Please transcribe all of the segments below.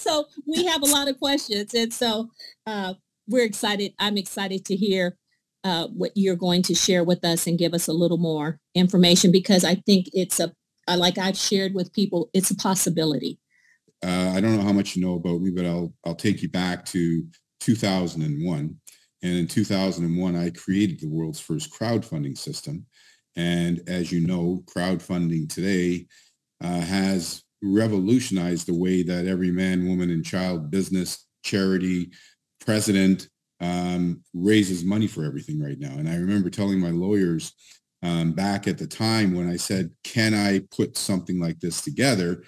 So we have a lot of questions. And so we're excited. I'm excited to hear what you're going to share with us and give us a little more information, because I think it's like I've shared with people, it's a possibility. I don't know how much you know about me, but I'll take you back to 2001. And in 2001, I created the world's first crowdfunding system. And as you know, crowdfunding today has revolutionized the way that every man, woman, and child, business, charity, president raises money for everything right now. And I remember telling my lawyers back at the time when I said, can I put something like this together?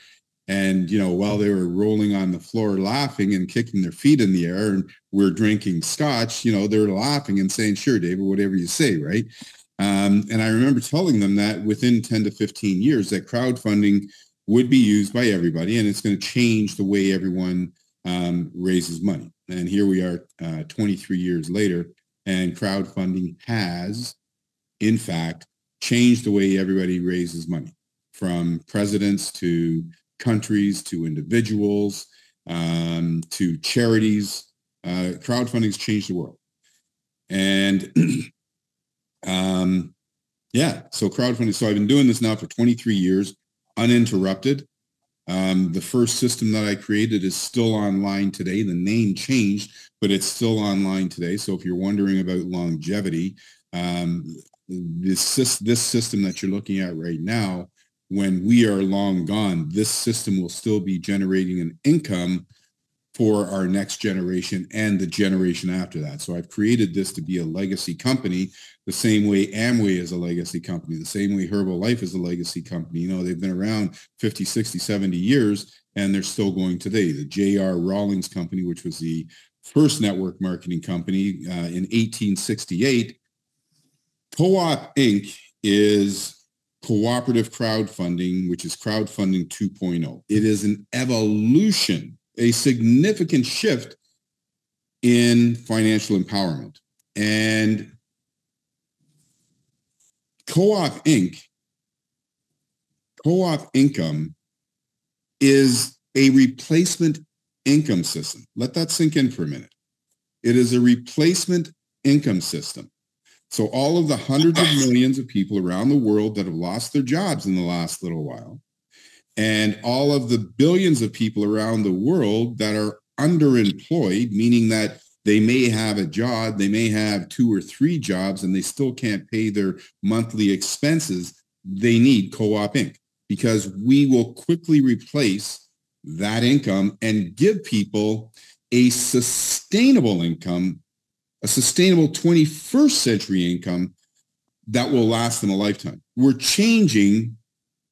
And, you know, while they were rolling on the floor laughing and kicking their feet in the air and we're drinking scotch, you know, they're laughing and saying, sure, David, whatever you say, right? And I remember telling them that within 10 to 15 years, that crowdfunding would be used by everybody, and it's going to change the way everyone raises money. And here we are 23 years later, and crowdfunding has, in fact, changed the way everybody raises money, from presidents to countries to individuals to charities. Crowdfunding has changed the world. And so crowdfunding. So I've been doing this now for 23 years, uninterrupted. The first system that I created is still online today. The name changed, but it's still online today. So if you're wondering about longevity, this system that you're looking at right now, when we are long gone, this system will still be generating an income for our next generation and the generation after that. So I've created this to be a legacy company, the same way Amway is a legacy company, the same way Herbalife is a legacy company. You know, they've been around 50, 60, 70 years, and they're still going today. The J.R. Rawlings Company, which was the first network marketing company in 1868. CoopInc is cooperative crowdfunding, which is crowdfunding 2.0. It is an evolution, a significant shift in financial empowerment. And CoopInc, Co-op income is a replacement income system. Let that sink in for a minute. It is a replacement income system. So all of the hundreds of millions of people around the world that have lost their jobs in the last little while, and all of the billions of people around the world that are underemployed, meaning that they may have a job, they may have 2 or 3 jobs, and they still can't pay their monthly expenses, they need CoopInc, because we will quickly replace that income and give people a sustainable income, a sustainable 21st century income that will last them a lifetime. We're changing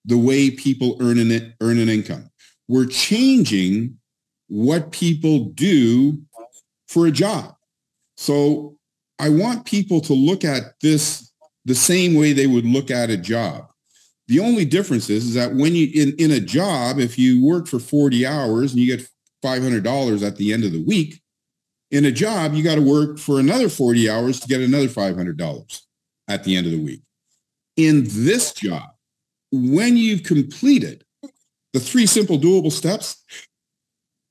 the way people earn an income. We're changing what people do for a job. So I want people to look at this the same way they would look at a job. The only difference is that when you in a job, if you work for 40 hours and you get $500 at the end of the week, in a job, you got to work for another 40 hours to get another $500 at the end of the week. In this job, when you've completed the 3 simple doable steps,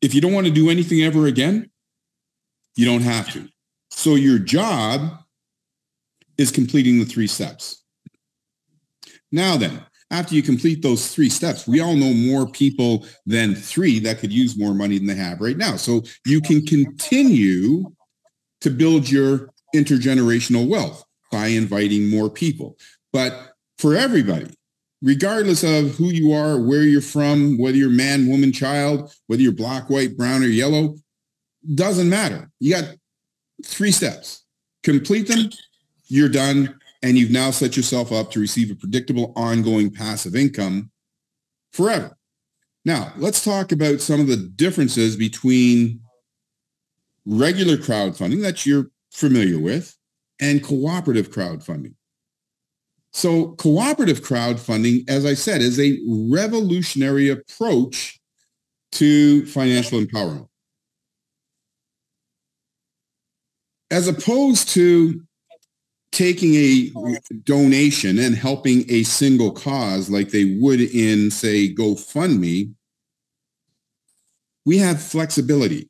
if you don't want to do anything ever again, you don't have to. So your job is completing the 3 steps. Now then, after you complete those 3 steps, we all know more people than 3 that could use more money than they have right now. So you can continue to build your intergenerational wealth by inviting more people. But for everybody, regardless of who you are, where you're from, whether you're man, woman, child, whether you're black, white, brown, or yellow, doesn't matter. You got 3 steps. Complete them, you're done, and you've now set yourself up to receive a predictable, ongoing passive income forever. Now, let's talk about some of the differences between regular crowdfunding that you're familiar with and cooperative crowdfunding. So cooperative crowdfunding, as I said, is a revolutionary approach to financial empowerment. As opposed to taking a donation and helping a single cause like they would in, say, GoFundMe, we have flexibility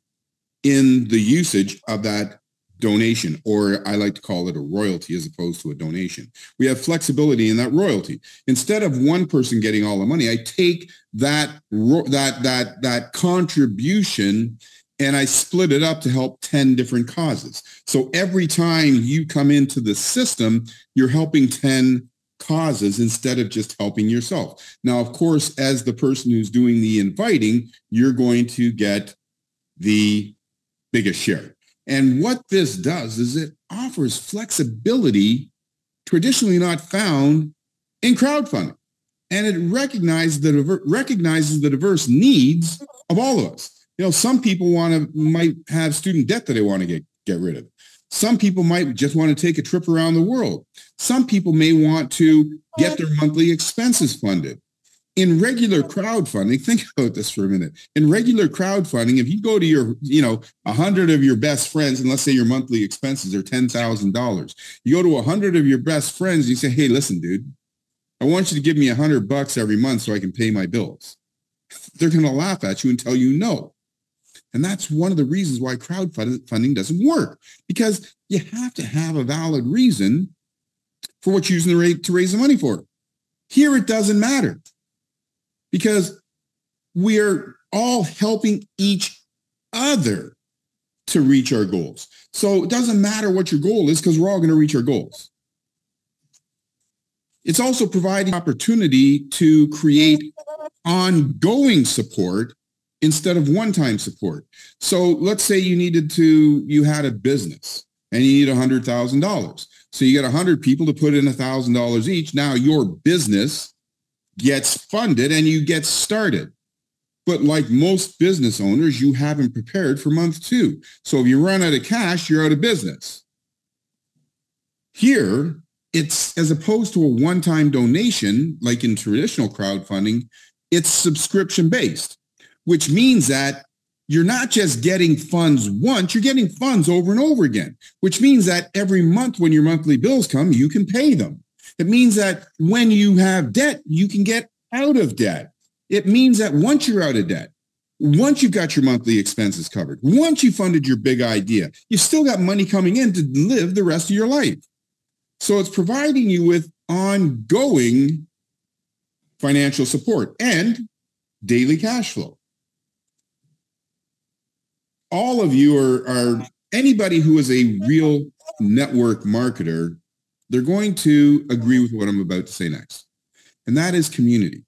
in the usage of that donation, or I like to call it a royalty as opposed to a donation. We have flexibility in that royalty. Instead of one person getting all the money, I take that contribution and I split it up to help 10 different causes. So every time you come into the system, you're helping 10 causes instead of just helping yourself. Now, of course, as the person who's doing the inviting, you're going to get the biggest share. And what this does is it offers flexibility traditionally not found in crowdfunding. And it recognizes the diverse needs of all of us. You know, some people might have student debt that they want to get rid of. Some people might just want to take a trip around the world. Some people may want to get their monthly expenses funded. In regular crowdfunding, think about this for a minute. In regular crowdfunding, if you go to your, 100 of your best friends, and let's say your monthly expenses are $10,000, you go to 100 of your best friends, and you say, hey, listen, dude, I want you to give me $100 every month so I can pay my bills. They're going to laugh at you and tell you no. And that's one of the reasons why crowdfunding doesn't work, because you have to have a valid reason for what you're using to raise the money for. Here, it doesn't matter, because we're all helping each other to reach our goals. So it doesn't matter what your goal is, because we're all going to reach our goals. It's also providing opportunity to create ongoing support instead of one-time support. So let's say you had a business and you need $100,000. So you got 100 people to put in $1,000 each. Now your business gets funded and you get started. But like most business owners, you haven't prepared for month 2. So if you run out of cash, you're out of business. Here, it's, as opposed to a one-time donation, like in traditional crowdfunding, it's subscription-based, which means that you're not just getting funds once, you're getting funds over and over again, which means that every month when your monthly bills come, you can pay them. It means that when you have debt, you can get out of debt. It means that once you're out of debt, once you've got your monthly expenses covered, once you funded your big idea, you've still got money coming in to live the rest of your life. So it's providing you with ongoing financial support and daily cash flow. All of you are anybody who is a real network marketer, they're going to agree with what I'm about to say next. And that is community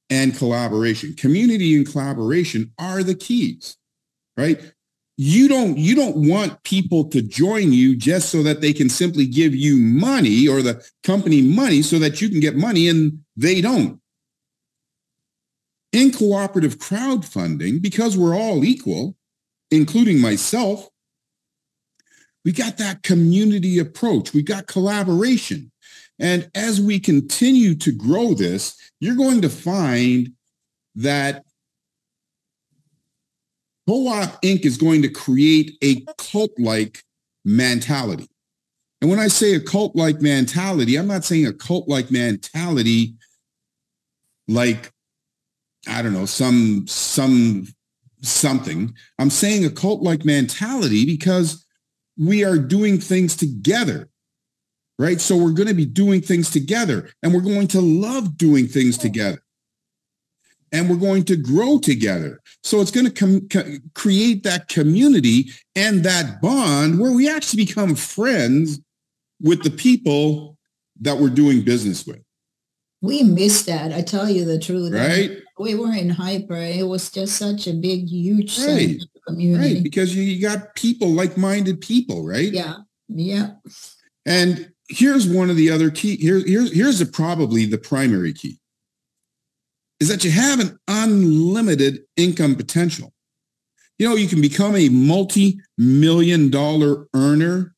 and collaboration. Community and collaboration are the keys, right? You don't want people to join you just so that they can simply give you money, or the company money, so that you can get money, and they don't. In cooperative crowdfunding, because we're all equal, including myself, we got that community approach. We got collaboration. And as we continue to grow this, you're going to find that CoopInc is going to create a cult-like mentality. And when I say a cult-like mentality, I'm not saying a cult-like mentality like, I don't know, something. I'm saying a cult-like mentality because we are doing things together, right? So we're going to be doing things together, and we're going to love doing things together, and we're going to grow together. So it's going to create that community and that bond where we actually become friends with the people that we're doing business with. We missed that. I tell you the truth. Right? We were in hyper. It was just such a big, huge sense of community. Right, because you got people, like-minded people, right? Yeah, yeah. And here's one of the other key. Here's probably the primary key, is that you have an unlimited income potential. You know, you can become a multi-million-dollar earner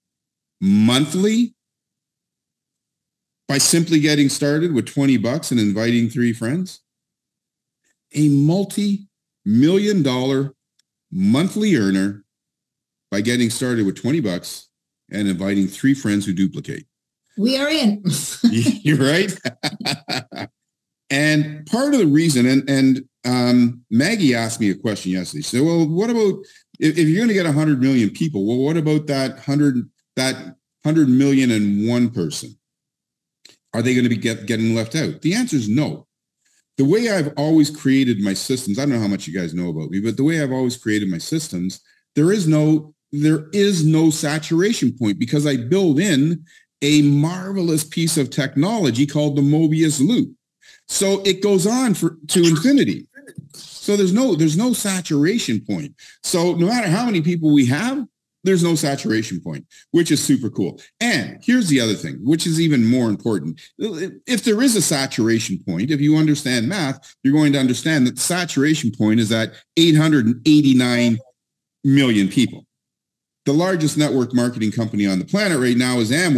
monthly by simply getting started with $20 and inviting 3 friends. A multi-million-dollar monthly earner by getting started with $20 and inviting 3 friends who duplicate. We are in. You're right. And part of the reason, and Maggie asked me a question yesterday. She said, well, what about if you're going to get 100 million people? Well, what about that 100 million and one person? Are they going to be getting left out? The answer is no. The way I've always created my systems, I don't know how much you guys know about me, but the way I've always created my systems, there is no saturation point, because I build in a marvelous piece of technology called the Mobius loop. So it goes on to infinity. So there's no saturation point. So no matter how many people we have, there's no saturation point, which is super cool. And here's the other thing, which is even more important. If there is a saturation point, if you understand math, you're going to understand that the saturation point is at 889 million people. The largest network marketing company on the planet right now is Avon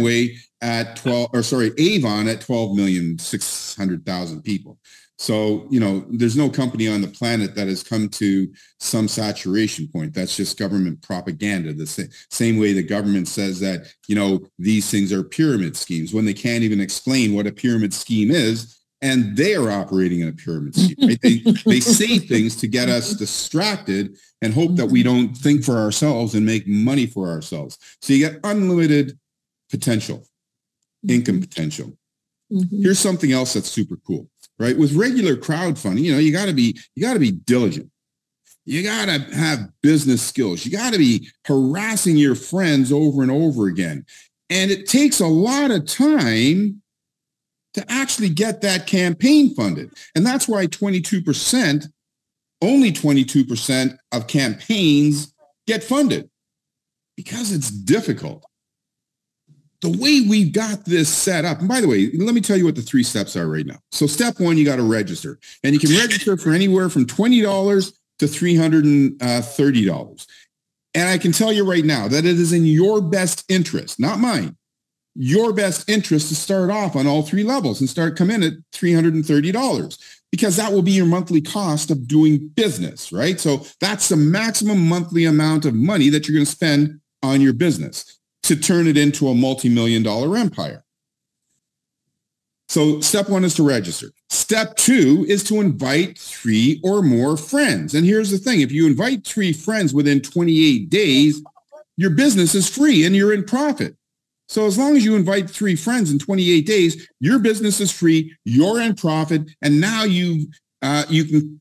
at 12,600,000 people. So, there's no company on the planet that has come to some saturation point. That's just government propaganda. The same way the government says that, these things are pyramid schemes, when they can't even explain what a pyramid scheme is, and they are operating in a pyramid scheme. Right? They say things to get us distracted and hope that we don't think for ourselves and make money for ourselves. So you get unlimited potential, income potential. Mm-hmm. Here's something else that's super cool. Right? With regular crowdfunding, you got to be diligent. You got to have business skills. You got to be harassing your friends over and over again. And it takes a lot of time to actually get that campaign funded. And that's why only 22% of campaigns get funded, because it's difficult. The way we've got this set up, and by the way, let me tell you what the 3 steps are right now. So step 1, you got to register. And you can register for anywhere from $20 to $330. And I can tell you right now that it is in your best interest, not mine, your best interest to start off on all 3 levels and start coming in at $330, because that will be your monthly cost of doing business, right? So that's the maximum monthly amount of money that you're going to spend on your business to turn it into a multi-million-dollar empire. So step 1 is to register. Step 2 is to invite 3 or more friends. And here's the thing. If you invite 3 friends within 28 days, your business is free and you're in profit. So as long as you invite 3 friends in 28 days, your business is free, you're in profit, and now you can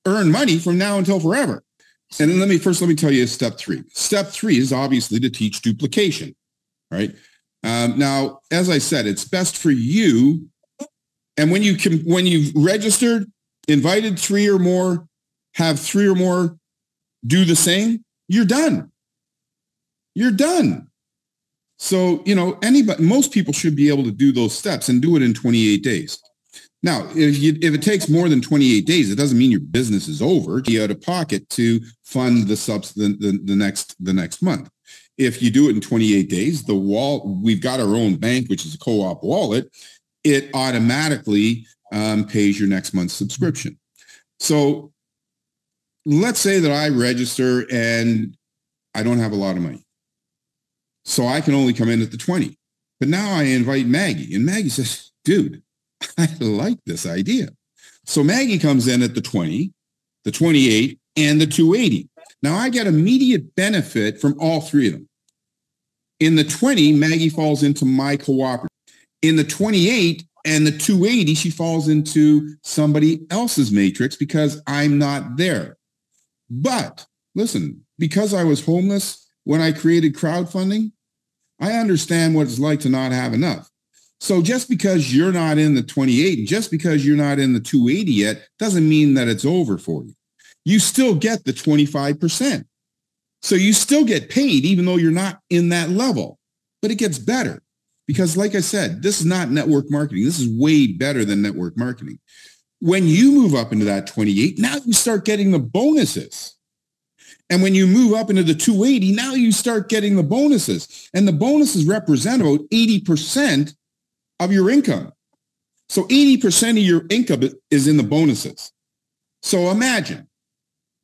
earn money from now until forever. And then let me tell you step 3. Step 3 is obviously to teach duplication, right? Now, as I said, it's best for you. And when you've registered, invited 3 or more, have 3 or more do the same, you're done. You're done. So, most people should be able to do those steps and do it in 28 days. Now, if it takes more than 28 days, it doesn't mean your business is over. You're out of pocket to fund the next month. If you do it in 28 days, we've got our own bank, which is a co-op wallet. It automatically pays your next month's subscription. So let's say that I register and I don't have a lot of money. So I can only come in at the 20. But now I invite Maggie, and Maggie says, dude, I like this idea. So Maggie comes in at the 20, the 28, and the 280. Now I get immediate benefit from all 3 of them. In the 20, Maggie falls into my cooperative. In the 28 and the 280, she falls into somebody else's matrix because I'm not there. But listen, because I was homeless when I created crowdfunding, I understand what it's like to not have enough. So just because you're not in the 28 and just because you're not in the 280 yet doesn't mean that it's over for you. You still get the 25%. So you still get paid even though you're not in that level. But it gets better because, like I said, this is not network marketing. This is way better than network marketing. When you move up into that 28, now you start getting the bonuses. And when you move up into the 280, now you start getting the bonuses. And the bonuses represent about 80% of your income. So 80% of your income is in the bonuses. So imagine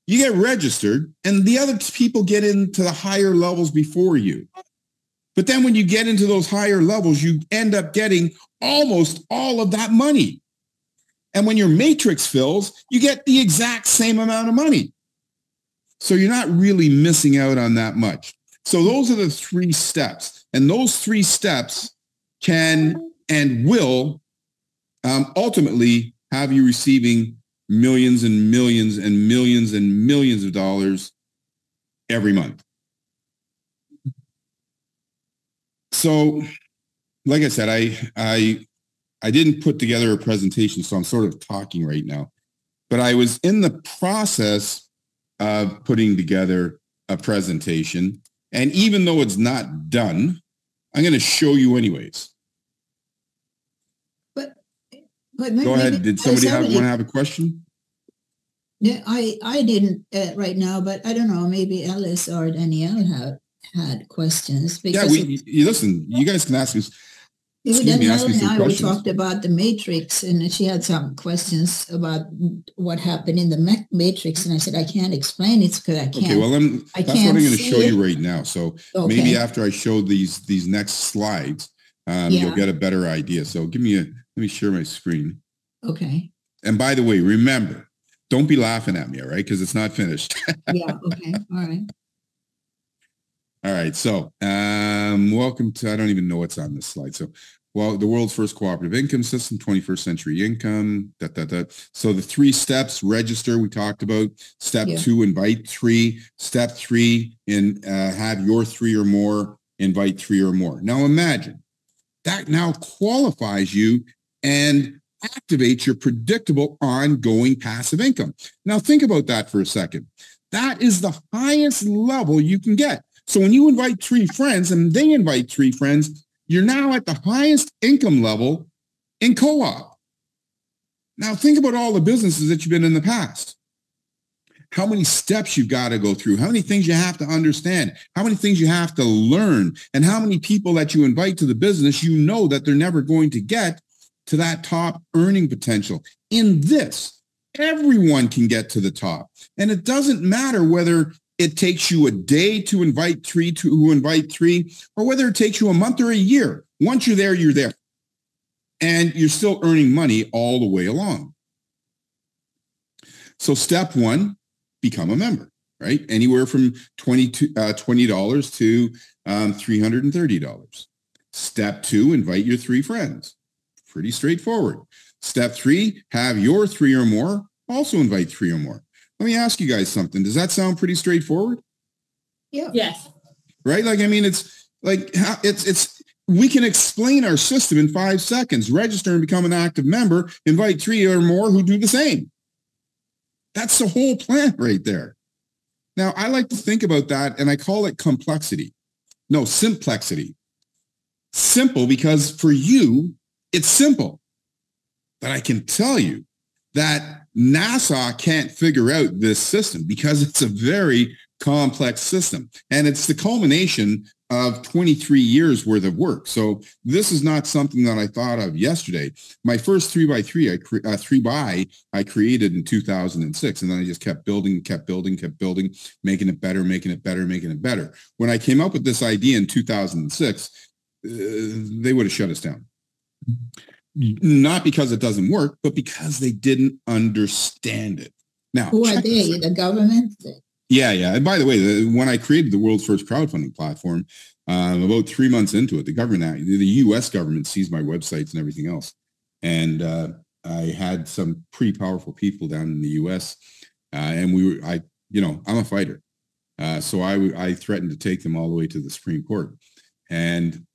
you get registered and the other people get into the higher levels before you. But then when you get into those higher levels, you end up getting almost all of that money. And when your matrix fills, you get the exact same amount of money. So you're not really missing out on that much. So those are the 3 steps. And those 3 steps can and will ultimately have you receiving millions and millions and millions and millions of dollars every month. So, like I said, I didn't put together a presentation, so I'm sort of talking right now. But I was in the process of putting together a presentation. And even though it's not done, I'm going to show you anyways. But go ahead. Did somebody want to have a question? Yeah, I didn't right now, but I don't know. Maybe Alice or Danielle had questions. Because you listen. You guys can ask me. Danielle and I, we talked about the matrix, and she had some questions about what happened in the matrix, and I said I can't explain it because I can't. Okay, well, that's what I'm going to show you right now. So maybe after I show these next slides, you'll get a better idea. So let me share my screen. Okay. And by the way, remember, don't be laughing at me, all right? Because it's not finished. Yeah. Okay. All right. All right. So welcome to, I don't even know what's on this slide. So, well, the world's first cooperative income system, 21st century income, So the 3 steps: register, we talked about. Step 2, invite 3. Step 3, have your 3 or more, invite 3 or more. Now imagine that now qualifies you and activates your predictable ongoing passive income. Now think about that for a second. That is the highest level you can get. So when you invite 3 friends and they invite 3 friends, you're now at the highest income level in co-op. Now think about all the businesses that you've been in the past. How many steps you've got to go through, how many things you have to understand, how many things you have to learn, and how many people that you invite to the business, you know that they're never going to get to that top earning potential. In this, everyone can get to the top. And it doesn't matter whether it takes you a day to invite 3 who invite 3, or whether it takes you a month or a year. Once you're there, you're there. And you're still earning money all the way along. So step 1, become a member, right? Anywhere from $20 to $330. Step 2, invite your 3 friends. Pretty straightforward. Step 3, have your 3 or more, also invite 3 or more. Let me ask you guys something. Does that sound pretty straightforward? Yeah. Yes. Right? Like, I mean, it's like, we can explain our system in 5 seconds. Register and become an active member, invite 3 or more who do the same. That's the whole plan right there. Now, I like to think about that, and I call it complexity. No, simplexity. Simple because for you, it's simple. But I can tell you that NASA can't figure out this system because it's a very complex system. And it's the culmination of 23 years worth of work. So this is not something that I thought of yesterday. My first 3x3 I created in 2006. And then I just kept building, making it better. When I came up with this idea in 2006, they would have shut us down. Not because it doesn't work, but because they didn't understand it. Now, who are they? The government? Yeah. And by the way, when I created the world's first crowdfunding platform, about 3 months into it, the U.S. government seized my websites and everything else. And I had some pretty powerful people down in the U.S. And I'm a fighter. So I threatened to take them all the way to the Supreme Court. And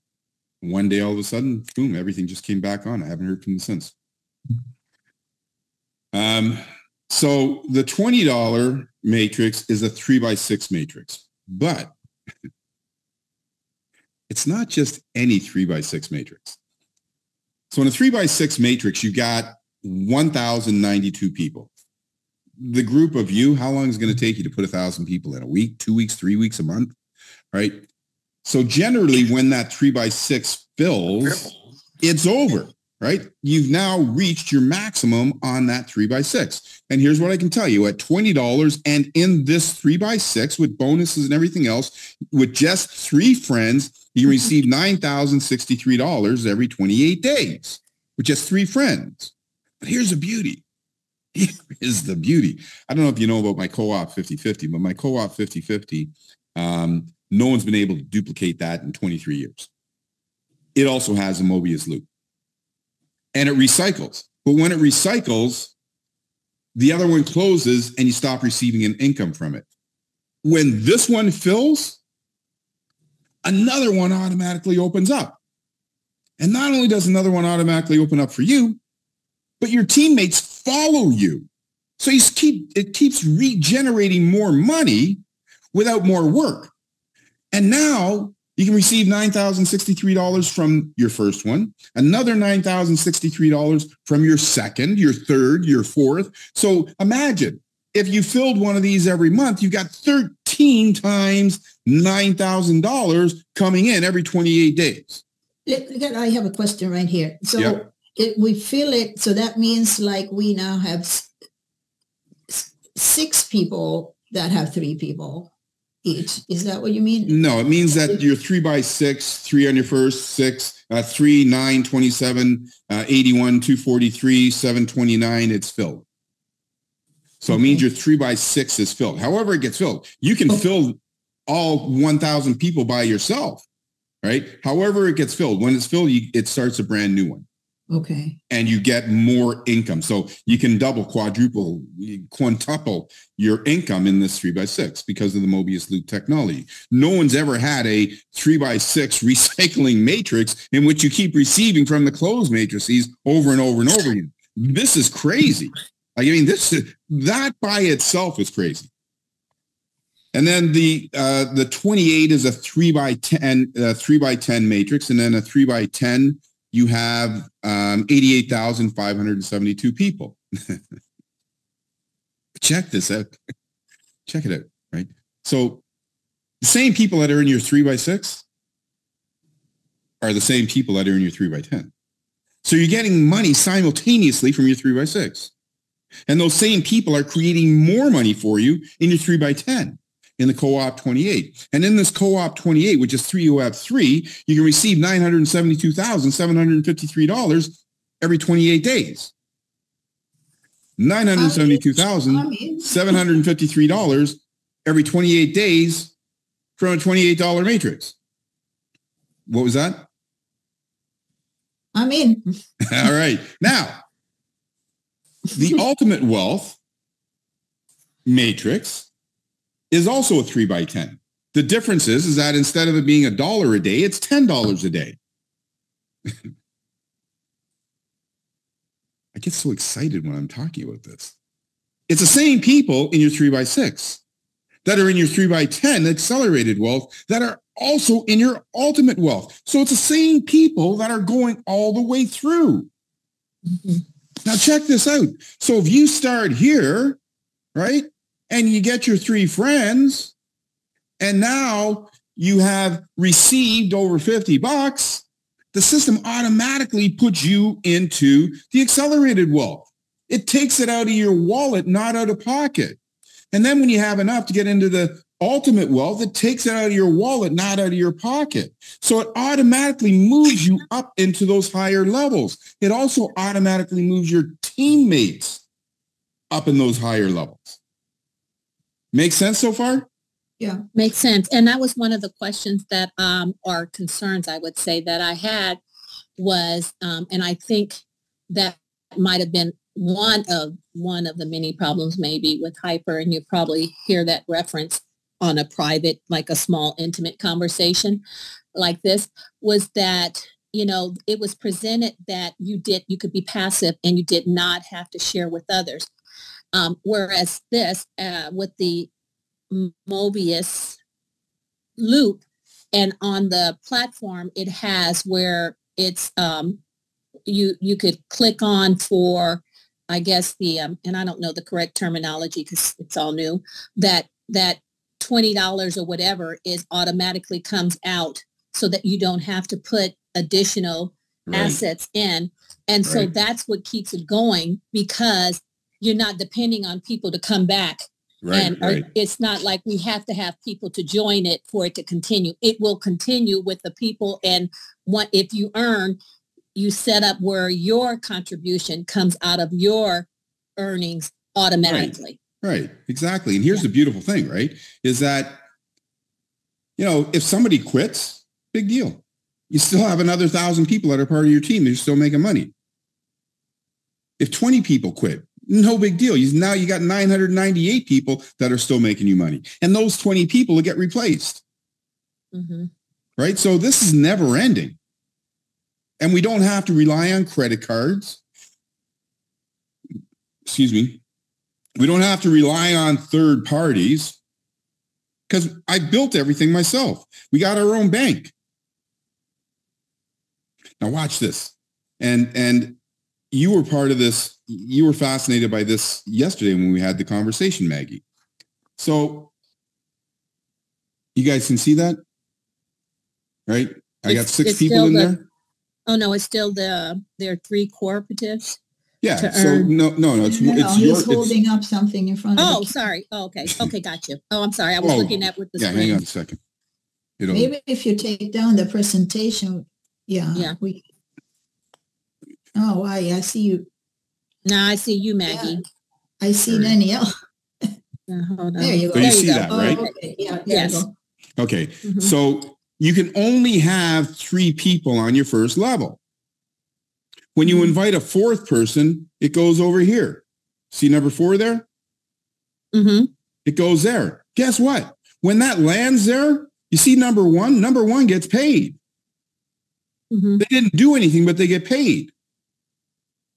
one day, all of a sudden, boom, everything just came back on. I haven't heard from them since. So the $20 matrix is a 3x6 matrix, but it's not just any 3x6 matrix. So in a 3x6 matrix, you got 1,092 people. The group of you, how long is it going to take you to put 1,000 people in? A week, 2 weeks, 3 weeks, a month, right? So generally, when that 3x6 fills, it's over, right? You've now reached your maximum on that 3x6. And here's what I can tell you. At $20 and in this 3x6 with bonuses and everything else, with just 3 friends, you receive $9,063 every 28 days with just 3 friends. But here's the beauty. Here is the beauty. I don't know if you know about my co-op 50/50, but my co-op 50/50, no one's been able to duplicate that in 23 years. It also has a Mobius loop. And it recycles. But when it recycles, the other one closes and you stop receiving an income from it. When this one fills, another one automatically opens up. And not only does another one automatically open up for you, but your teammates follow you. So it keeps regenerating more money without more work. And now you can receive $9,063 from your first one, another $9,063 from your second, your third, your fourth. So imagine if you filled one of these every month, you got 13 times $9,000 coming in every 28 days. I have a question right here. So we fill it. So that means like we now have 6 people that have 3 people each. Is that what you mean? No, it means that you're 3 by 6, 3 on your first, 6, 3, 9, 27, 81, 243, 729, it's filled. So it means your 3 by 6 is filled. However it gets filled, you can fill all 1,000 people by yourself, right? However it gets filled, when it's filled, it starts a brand new one. Okay. And you get more income. So you can double, quadruple, quintuple your income in this 3 by 6 because of the Mobius loop technology. No one's ever had a 3 by 6 recycling matrix in which you keep receiving from the closed matrices over and over and over again. This is crazy. Like, I mean, that by itself is crazy. And then the 28 is a 3 by 10 matrix, and then a 3 by 10 you have 88,572 people. Check this out. Check it out, right? So the same people that are in your 3 by 6 are the same people that are in your 3 by 10. So you're getting money simultaneously from your 3 by 6. And those same people are creating more money for you in your 3 by 10. In the co-op 28. And in this co-op 28, which is 3 of 3, you can receive $972,753 every 28 days. $972,753 every 28 days from a $28 matrix. What was that? I'm in. All right. Now, the ultimate wealth matrix is also a 3 by 10. The difference is that instead of it being $1 a day, it's $10 a day. I get so excited when I'm talking about this. It's the same people in your 3 by 6 that are in your 3 by 10 accelerated wealth that are also in your ultimate wealth. So it's the same people that are going all the way through. Mm-hmm. Now check this out. So if you start here, right? And you get your 3 friends, and now you have received over $50, the system automatically puts you into the accelerated wealth. It takes it out of your wallet, not out of pocket. And then when you have enough to get into the ultimate wealth, it takes it out of your wallet, not out of your pocket. So it automatically moves you up into those higher levels. It also automatically moves your teammates up in those higher levels. Make sense so far? Yeah, makes sense. And that was one of the questions that are concerns, I would say, that I had was, and I think that might have been one of the many problems maybe with Hyper, and you probably hear that reference on a private, like a small, intimate conversation like this, was that, you know, it was presented that you could be passive and you did not have to share with others. Whereas this, with the Mobius loop, and on the platform, it has where it's, you could click on for, I guess the, and I don't know the correct terminology because it's all new, that $20 or whatever is automatically comes out so that you don't have to put additional assets in. And so that's what keeps it going, because you're not depending on people to come back. It's not like we have to have people to join it for it to continue. It will continue with the people. And if you earn, you set up where your contribution comes out of your earnings automatically. Right. Exactly. And here's the beautiful thing, right? Is that, if somebody quits, big deal. You still have another 1,000 people that are part of your team. They're still making money. If 20 people quit, no big deal. Now you got 998 people that are still making you money. And those 20 people will get replaced. Mm-hmm. Right? So this is never ending. And we don't have to rely on credit cards. Excuse me. We don't have to rely on third parties because I built everything myself. We got our own bank. Now watch this. And you were part of this. You were fascinated by this yesterday when we had the conversation, Maggie. So you guys can see that, right? I got 6 people in there. Oh no, it's still there are 3 cooperatives. Yeah. So no. He's holding up something in front of. Oh, sorry. Oh, okay. Okay, got you. Oh, I'm sorry. I was looking at with the screen. Hang on a second. Maybe if you take down the presentation. Yeah. I see you. Now I see you, Maggie. Yeah. I see Danielle. Hold on. There you go. So you see that, right? Okay. Yeah. Yes. Okay. Mm-hmm. So you can only have 3 people on your first level. When you invite a 4th person, it goes over here. See number 4 there? Mm-hmm. It goes there. Guess what? When that lands there, you see number 1? Number 1 gets paid. Mm-hmm. They didn't do anything, but they get paid.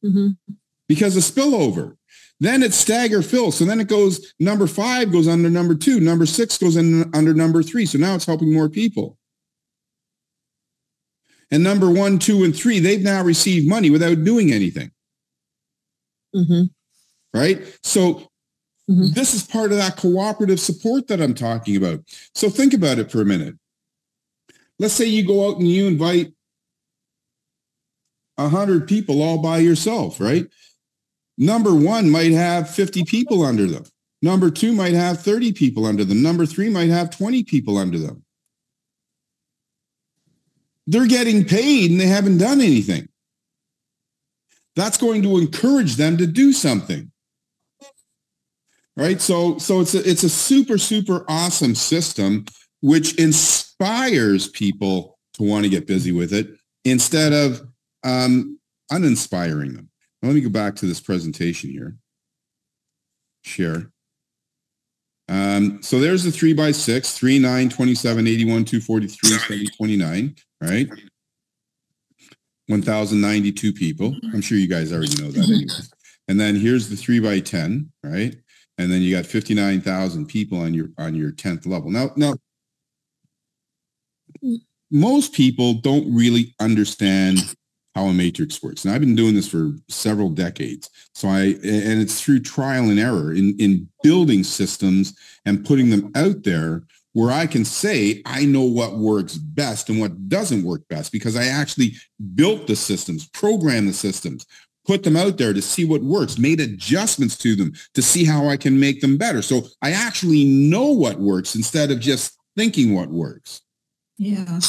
Mm-hmm. Because of spillover. Then it's stagger fill. So then it goes, number 5 goes under number 2. Number 6 goes under number 3. So now it's helping more people. And number 1, 2, and 3, they've now received money without doing anything. Mm-hmm. Right? So this is part of that cooperative support that I'm talking about. So think about it for a minute. Let's say you go out and you invite 100 people all by yourself, right? Number 1 might have 50 people under them. Number 2 might have 30 people under them. Number 3 might have 20 people under them. They're getting paid and they haven't done anything. That's going to encourage them to do something. Right? So it's a super, super awesome system which inspires people to want to get busy with it instead of uninspiring them. Now, let me go back to this presentation here. Share. So there's the 3x6, 3, 9, 27, 81, 243, 729, right? 1,092 people. I'm sure you guys already know that anyway. And then here's the 3x10, right? And then you got 59,000 people on your 10th level. Now, most people don't really understand how a matrix works. And I've been doing this for several decades. And it's through trial and error in building systems and putting them out there where I can say, I know what works best and what doesn't work best because I actually built the systems, programmed the systems, put them out there to see what works, made adjustments to them to see how I can make them better. So I actually know what works instead of just thinking what works. Yeah.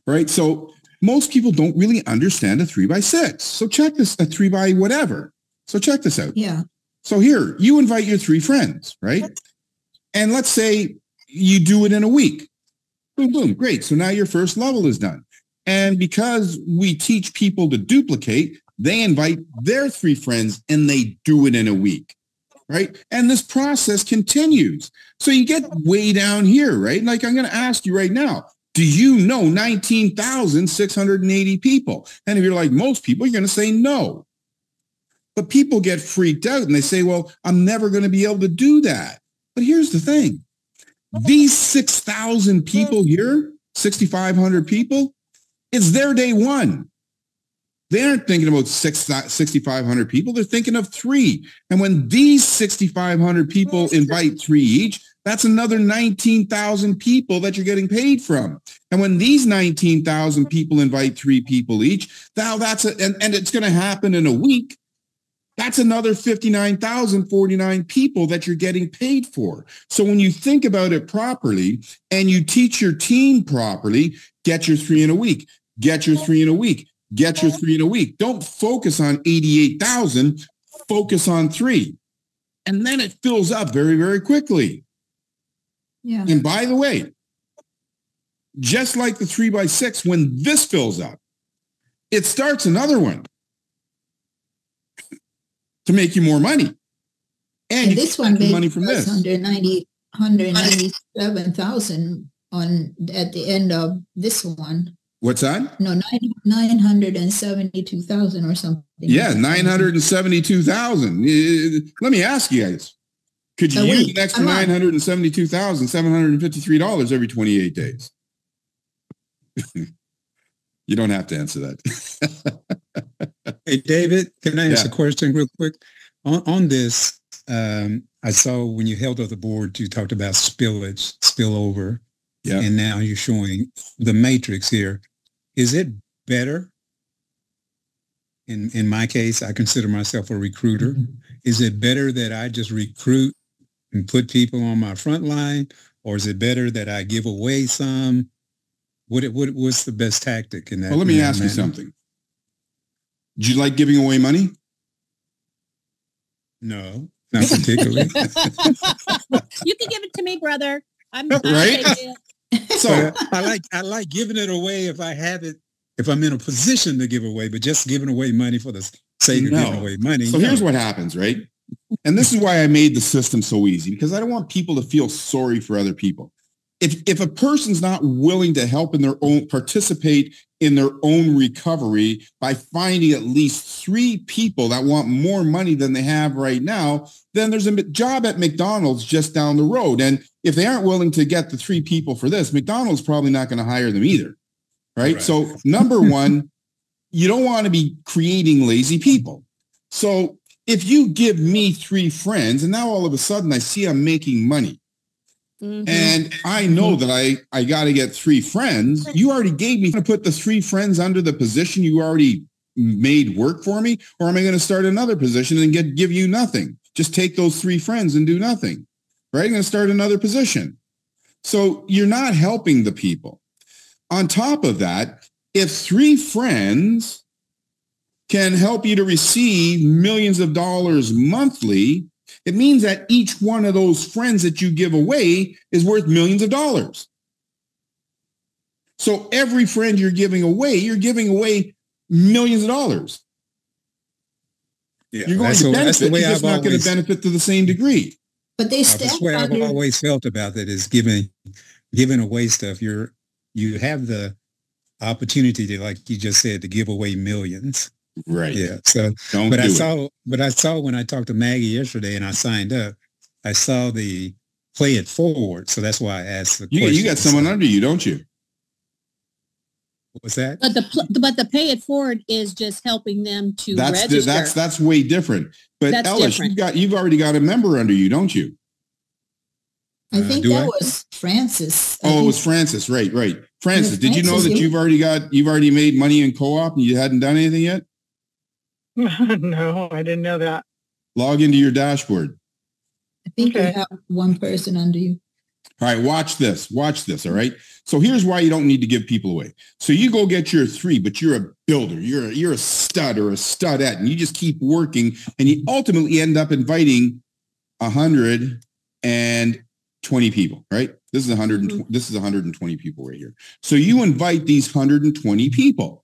Right. So most people don't really understand a 3x6. So check this, a 3 by whatever. So check this out. Yeah. So here, you invite your 3 friends, right? And let's say you do it in a week. Boom, boom, great. So now your first level is done. And because we teach people to duplicate, they invite their 3 friends and they do it in a week, right? And this process continues. So you get way down here, right? Like I'm going to ask you right now, do you know 19,680 people? And if you're like most people, you're going to say no. But people get freaked out and they say, well, I'm never going to be able to do that. But here's the thing. These 6,000 people here, 6,500 people, it's their day one. They aren't thinking about 6,500 people. They're thinking of 3. And when these 6,500 people invite 3 each, that's another 19,000 people that you're getting paid from. And when these 19,000 people invite 3 people each, now and it's going to happen in a week. That's another 59,049 people that you're getting paid for. So when you think about it properly and you teach your team properly, get your 3 in a week, get your 3 in a week, get your 3 in a week. Don't focus on 88,000, focus on 3. And then it fills up very, very quickly. Yeah. And by the way, just like the 3x6, when this fills up, it starts another one to make you more money. And this one made money from this 197,000 on at the end of this one. What's that? No, 972,000 or something. Yeah, 972,000. Let me ask you guys, could you use an extra $972,753 every 28 days? You don't have to answer that. Hey, David, can I ask a question real quick? On this, I saw when you held up the board, you talked about spillover. Yeah. And now you're showing the matrix here. Is it better? In my case, I consider myself a recruiter. Mm-hmm. Is it better that I just recruit and put people on my front line? Or is it better that I give away some? What's the best tactic in that? Well, let me ask you something. Do you like giving away money? No, not particularly. You can give it to me, brother. Right? So I like giving it away if I have it, if I'm in a position to give away, but just giving away money for the sake of giving away money. So here's what happens, right? And this is why I made the system so easy, because I don't want people to feel sorry for other people. If a person's not willing to help in their own, participate in their own recovery by finding at least 3 people that want more money than they have right now, then there's a job at McDonald's just down the road. And if they aren't willing to get the 3 people for this, McDonald's probably not going to hire them either. Right? So number one, you don't want to be creating lazy people. So if you give me 3 friends and now all of a sudden I see I'm making money, mm-hmm. and I know that I got to get 3 friends. You already gave me to put the 3 friends under the position you already made work for me, or am I going to start another position and give you nothing? Just take those 3 friends and do nothing, right? I'm going to start another position. So you're not helping the people. On top of that, if 3 friends can help you to receive millions of dollars monthly, it means that each one of those friends that you give away is worth millions of dollars. So every friend you're giving away millions of dollars. Yeah, you're going to benefit, you're just not going to benefit to the same degree. But they still. That's the way I've always felt about it, is giving away stuff. You have the opportunity to, like you just said, to give away millions. Right. Yeah. So, but I saw when I talked to Maggie yesterday and I signed up, I saw the play it forward. So that's why I asked the question. You got someone under you, don't you? What's that? But the pay it forward is just helping them to register. That's way different. But that's Ellis, different. You've already got a member under you, don't you? I think that was Francis. Oh, it was Francis. Right. Francis, did you know that you've already made money in co-op and you hadn't done anything yet? No, I didn't know that. Log into your dashboard. I think you have 1 person under you. All right, watch this. All right. So here's why you don't need to give people away. So you go get your 3, but you're a builder. You're a stud or a studette, and you just keep working, and you ultimately end up inviting 120 people. Right. This is 120. Mm-hmm. This is 120 people right here. So you invite these 120 people.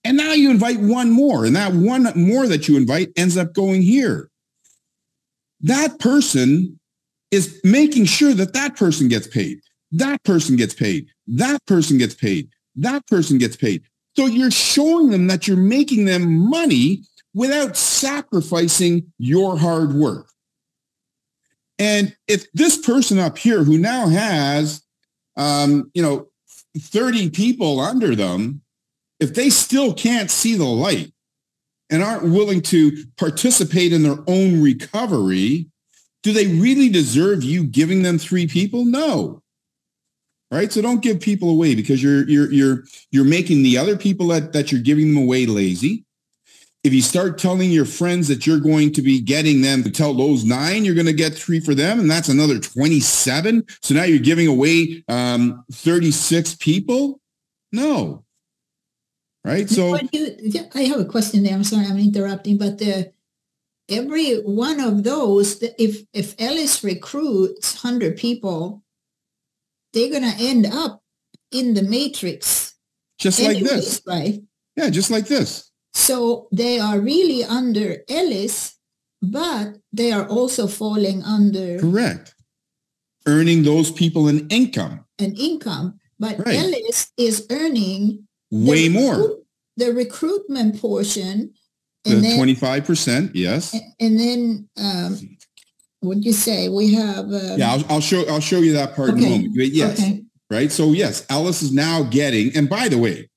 And now you invite 1 more, and that 1 more that you invite ends up going here. That person is making sure that person gets paid. That person gets paid. That person gets paid. That person gets paid. So you're showing them that you're making them money without sacrificing your hard work. And if this person up here who now has, 30 people under them, if they still can't see the light and aren't willing to participate in their own recovery, do they really deserve you giving them 3 people? No. All right. So don't give people away, because you're making the other people that you're giving them away lazy. If you start telling your friends that you're going to be getting them to tell those 9, you're going to get 3 for them, and that's another 27. So now you're giving away 36 people. No. right? So I have a question there. I'm sorry, I'm interrupting, but every one of those, if Ellis recruits 100 people, they're going to end up in the matrix. Just anyways, like this. Right? Yeah, just like this. So they are really under Ellis, but they are also falling under... Correct. Earning those people an income. But right. Ellis is earning... way more. The recruitment portion... The 25%, yes. And then, what do you say? We have... yeah, I'll show you that part in a moment. But yes, right? So yes, Ellis is now getting... And by the way,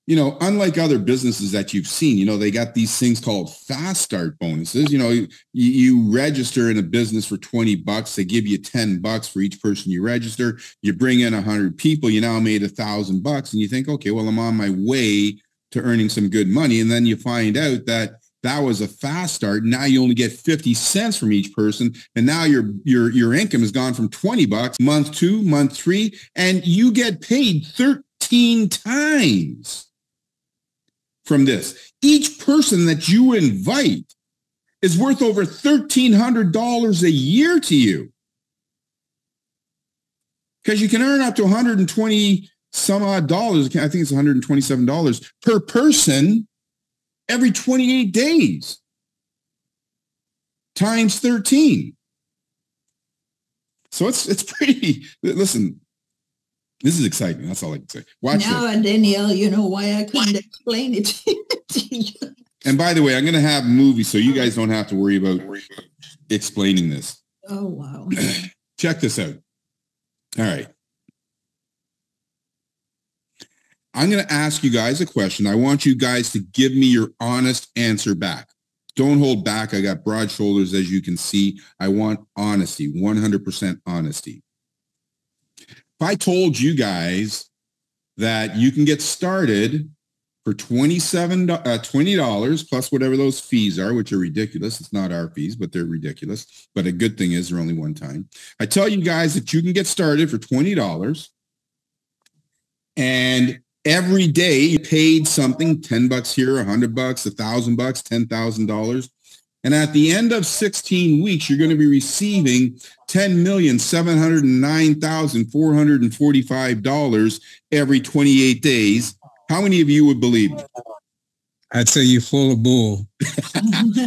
you know, unlike other businesses that you've seen, you know, they got these things called fast start bonuses. You know, you register in a business for $20. They give you $10 for each person you register. You bring in 100 people. You now made $1,000, and you think, okay, well, I'm on my way to earning some good money. And then you find out that that was a fast start. Now you only get 50 cents from each person. And now your income has gone from $20 month 2, month 3, and you get paid 13 times from this. Each person that you invite is worth over $1,300 a year to you, because you can earn up to 120 some odd dollars. I think it's $127 per person every 28 days times 13. So it's pretty, listen, this is exciting. That's all I can say. Watch now, this. Danielle, you know why I couldn't explain it to you. And by the way, I'm going to have movies, so you guys don't have to worry about explaining this. Oh, wow. Check this out. All right. I'm going to ask you guys a question. I want you guys to give me your honest answer back. Don't hold back. I got broad shoulders, as you can see. I want honesty, 100% honesty. If I told you guys that you can get started for $20 plus whatever those fees are, which are ridiculous. It's not our fees, but they're ridiculous. But a good thing is they're only one time. I tell you guys that you can get started for $20, and every day you paid something, $10 here, $100, $1,000, $10,000. And at the end of 16 weeks, you're going to be receiving $10,709,445 every 28 days. How many of you would believe me? I'd say you're full of bull.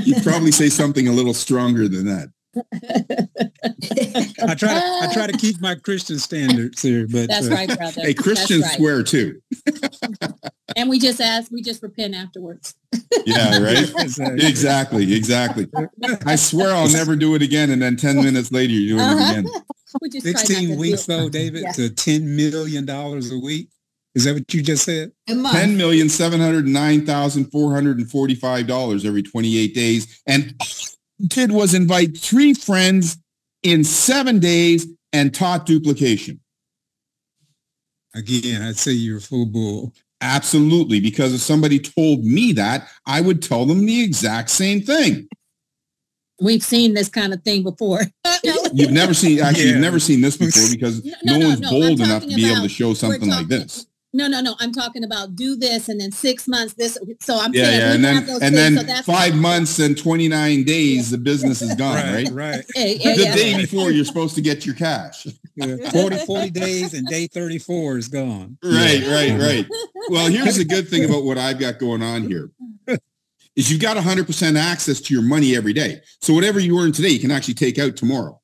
You'd probably say something a little stronger than that. I try to keep my Christian standards here, but that's right, brother. Hey, Christians swear too. And we just repent afterwards. Yeah, right. Exactly. I swear I'll never do it again, and then 10 minutes later you're doing it again. 16 weeks though, David, to $10 million a week. Is that what you just said? $10,709,445 every 28 days, and did was invite 3 friends in 7 days and taught duplication. Again, I'd say you're full bull. Absolutely, because if somebody told me that, I would tell them the exact same thing. We've seen this kind of thing before. You've never seen this before, because no one's bold enough to be able to show something like this. No. I'm talking about do this and then 6 months this. So I'm saying, and then 5 months and 29 days, the business is gone, right? Right. The day before you're supposed to get your cash. 40 days and day 34 is gone. Right. Well, here's the good thing about what I've got going on here is you've got 100% access to your money every day. So whatever you earn today, you can actually take out tomorrow.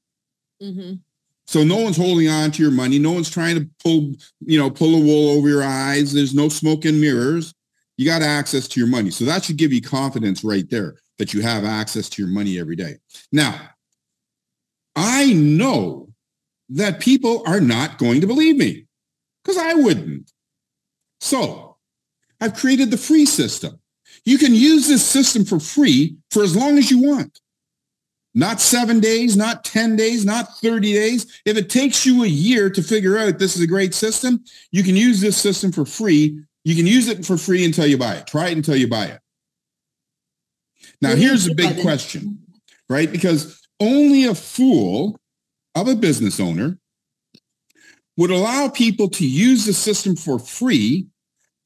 Mm-hmm. So no one's holding on to your money. No one's trying to pull a wool over your eyes. There's no smoke and mirrors. You got access to your money. So that should give you confidence right there that you have access to your money every day. Now, I know that people are not going to believe me, because I wouldn't. So I've created the free system. You can use this system for free for as long as you want. Not 7 days, not 10 days, not 30 days. If it takes you a year to figure out this is a great system, you can use this system for free. You can use it for free until you buy it. Try it until you buy it. Now, here's the big question, right? Because only a fool of a business owner would allow people to use the system for free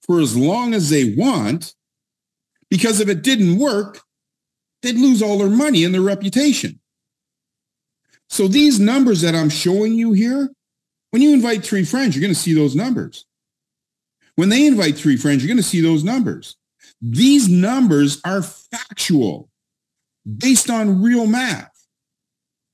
for as long as they want, because if it didn't work, they'd lose all their money and their reputation. So these numbers that I'm showing you here, when you invite 3 friends, you're going to see those numbers. When they invite 3 friends, you're going to see those numbers. These numbers are factual, based on real math.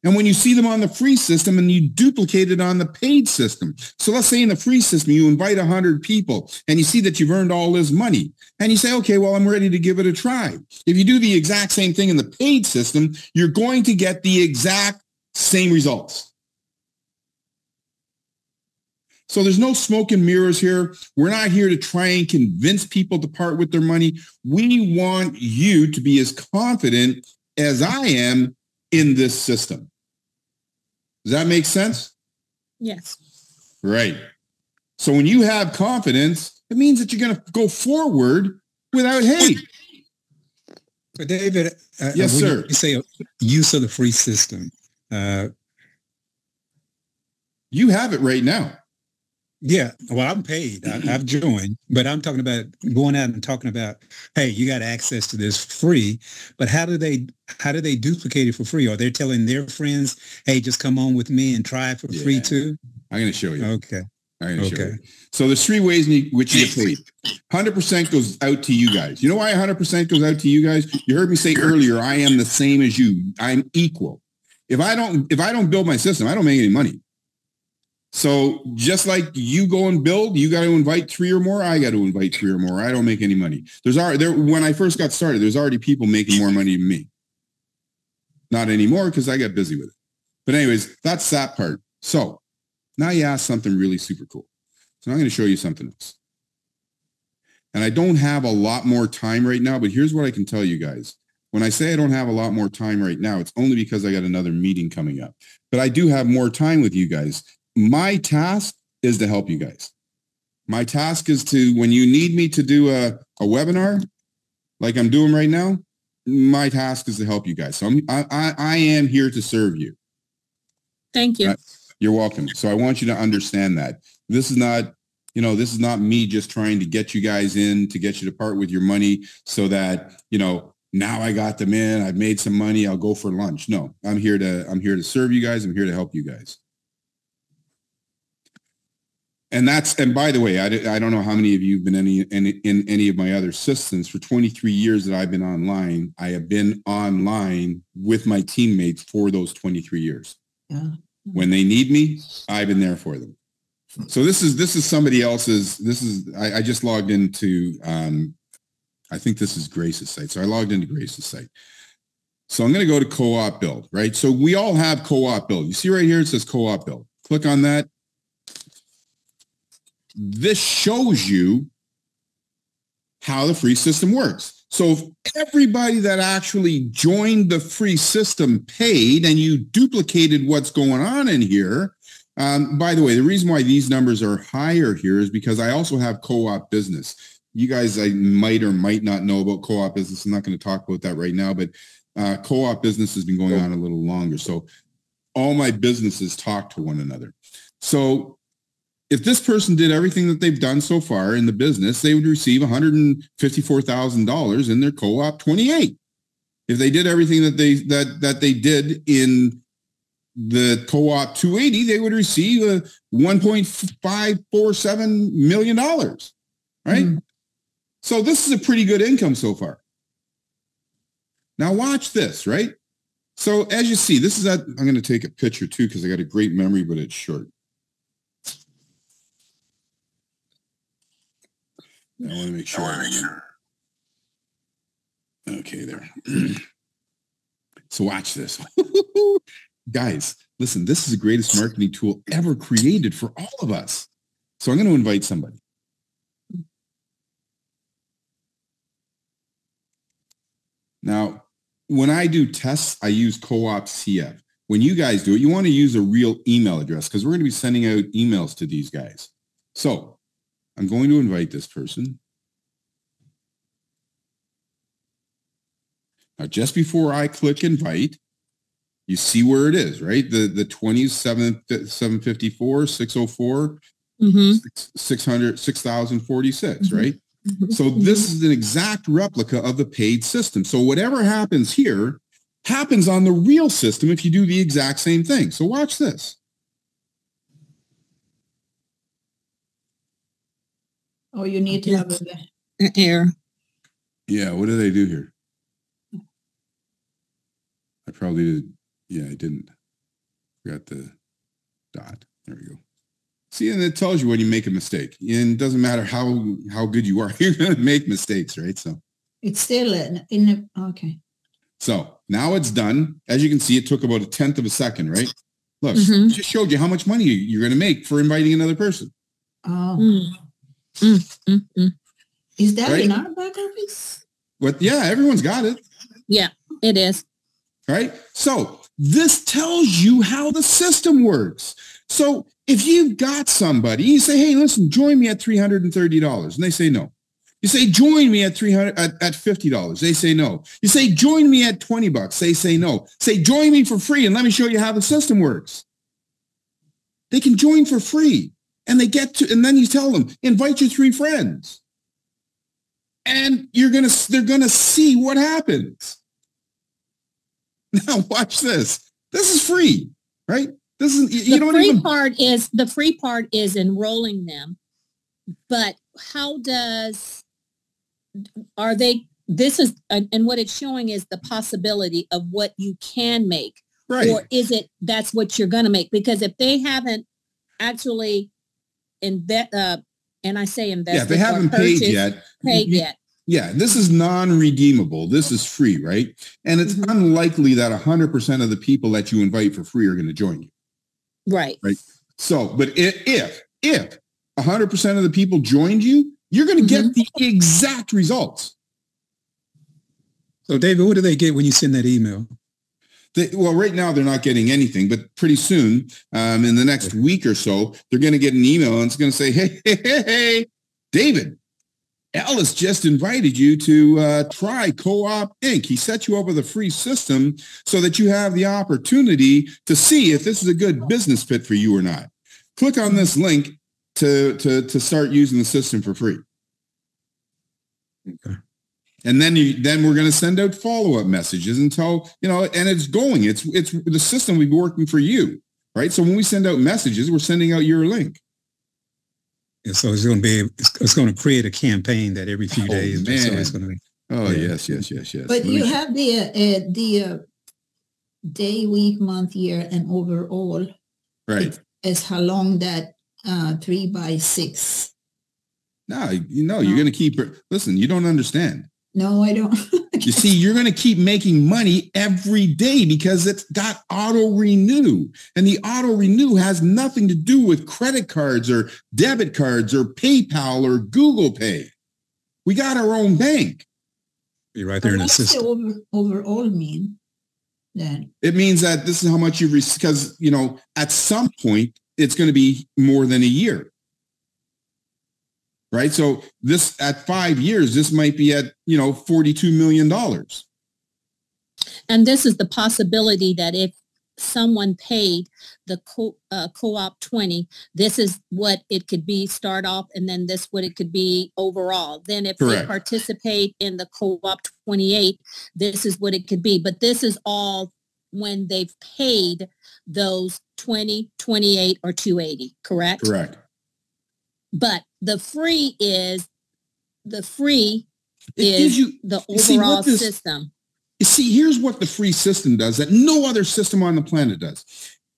And when you see them on the free system and you duplicate it on the paid system. So let's say in the free system, you invite 100 people and you see that you've earned all this money. And you say, okay, well, I'm ready to give it a try. If you do the exact same thing in the paid system, you're going to get the exact same results. So there's no smoke and mirrors here. We're not here to try and convince people to part with their money. We want you to be as confident as I am in this system. Does that make sense? Yes. Right. So when you have confidence, it means that you're going to go forward without hate. But David, yes, sir. You say use of the free system. You have it right now. Yeah, well, I'm paid. I've joined, but I'm talking about going out and talking about, hey, you got access to this free. But how do they duplicate it for free? Are they telling their friends, hey, just come on with me and try it for free too? I'm going to show you. Okay. I'm going to show you. So there's 3 ways in which you get paid. 100% goes out to you guys. You know why 100% goes out to you guys? You heard me say earlier, I am the same as you. I'm equal. If I don't build my system, I don't make any money. So just like you go and build, you got to invite 3 or more. I got to invite 3 or more. I don't make any money. When I first got started, there's already people making more money than me. Not anymore because I got busy with it. But anyways, that's that part. So now you ask something really super cool. So I'm going to show you something else. And I don't have a lot more time right now, but here's what I can tell you guys. When I say I don't have a lot more time right now, it's only because I got another meeting coming up. But I do have more time with you guys. My task is to help you guys. My task is to, when you need me to do a webinar, like I'm doing right now, my task is to help you guys. So I am here to serve you. Thank you. You're welcome. So I want you to understand that. This is not me just trying to get you guys in, to get you to part with your money so that, now I got them in, I've made some money, I'll go for lunch. No, I'm here to serve you guys. I'm here to help you guys. And by the way, I don't know how many of you have been in any of my other systems. For 23 years that I've been online, I have been online with my teammates for those 23 years. Yeah. When they need me, I've been there for them. So this is somebody else's. I just logged into, I think this is Grace's site. So I logged into Grace's site. So I'm going to go to co-op build, right? So we all have co-op build. You see right here, it says co-op build. Click on that. This shows you how the free system works. So if everybody that actually joined the free system paid and you duplicated what's going on in here, by the way, the reason why these numbers are higher here is because I also have co-op business. You guys, I might or might not know about co-op business. I'm not going to talk about that right now, but co-op business has been going on a little longer. So all my businesses talk to one another. So if this person did everything that they've done so far in the business, they would receive $154,000 in their co-op 28. If they did everything that they did in the co-op 280, they would receive $1.547 million, right? Mm. So this is a pretty good income so far. Now watch this, right? So as you see, I'm going to take a picture too because I got a great memory, but it's short. I want to make sure. Okay, there. So watch this. Guys, listen, this is the greatest marketing tool ever created for all of us. So I'm going to invite somebody. Now, when I do tests, I use co-op CF. When you guys do it, you want to use a real email address because we're going to be sending out emails to these guys. So I'm going to invite this person. Now, just before I click invite, you see where it is, right? The 20s, 754, 604, 600, 6,046, right? So this is an exact replica of the paid system. So whatever happens here happens on the real system if you do the exact same thing. So watch this. Oh, you need to have an error. Yeah, what did I do here? I probably did. Yeah, I didn't. Forgot the dot. There we go. See, and it tells you when you make a mistake. And it doesn't matter how good you are. You're going to make mistakes, right? So it's still okay. So now it's done. As you can see, it took about 1/10 of a second, right? Look, it just showed you how much money you're going to make for inviting another person. Oh. Is that right? in our back office? What? Yeah, everyone's got it. Yeah, it is. Right? So this tells you how the system works. So if you've got somebody, you say, hey, listen, join me at $330. And they say no. You say, join me at $50. They say no. You say, join me at $20. They say no. Say, join me for free and let me show you how the system works. They can join for free. And they get to, and then you tell them, invite your 3 friends. And they're going to see what happens. Now watch this. This is free, right? This is the free part is enrolling them. But how and what it's showing is the possibility of what you can make. Right. Or is it that's what you're going to make? Because if they haven't actually and I say invested. Yeah, they haven't paid yet. Yeah, this is non-redeemable. This is free, right? And it's unlikely that 100% of the people that you invite for free are going to join you. Right. Right. So, but if 100% of the people joined you, you're going to get the exact results. So, David, what do they get when you send that email? Well, right now they're not getting anything, but pretty soon, in the next week or so, they're going to get an email and it's going to say, hey, David, Ellis just invited you to try CoopInc. He set you up with a free system so that you have the opportunity to see if this is a good business fit for you or not. Click on this link to start using the system for free. Okay. And then we're going to send out follow-up messages until, and it's going. It's the system will be working for you, right? So when we send out messages, we're sending out your link. And so it's going to create a campaign that every few days. Man. So it's going to be. Oh, yes. But you have the day, week, month, year, and overall. Right. As how long that 3 by 6. No, you're going to keep. Listen, you don't understand. No, I don't. You see, you're going to keep making money every day because it's got auto renew. And the auto renew has nothing to do with credit cards or debit cards or PayPal or Google Pay. We got our own bank. You're right there in the system. What does the overall mean then? It means that this is how much you receive because, at some point it's going to be more than a year. Right. So this at 5 years, this might be at, $42 million. And this is the possibility that if someone paid the co-op 20, this is what it could be start off. And then this what it could be overall. Then if Correct. They participate in the co-op 28, this is what it could be. But this is all when they've paid those 20, 28 or 280. Correct. Correct. But the free is the overall system. You see, here's what the free system does that no other system on the planet does,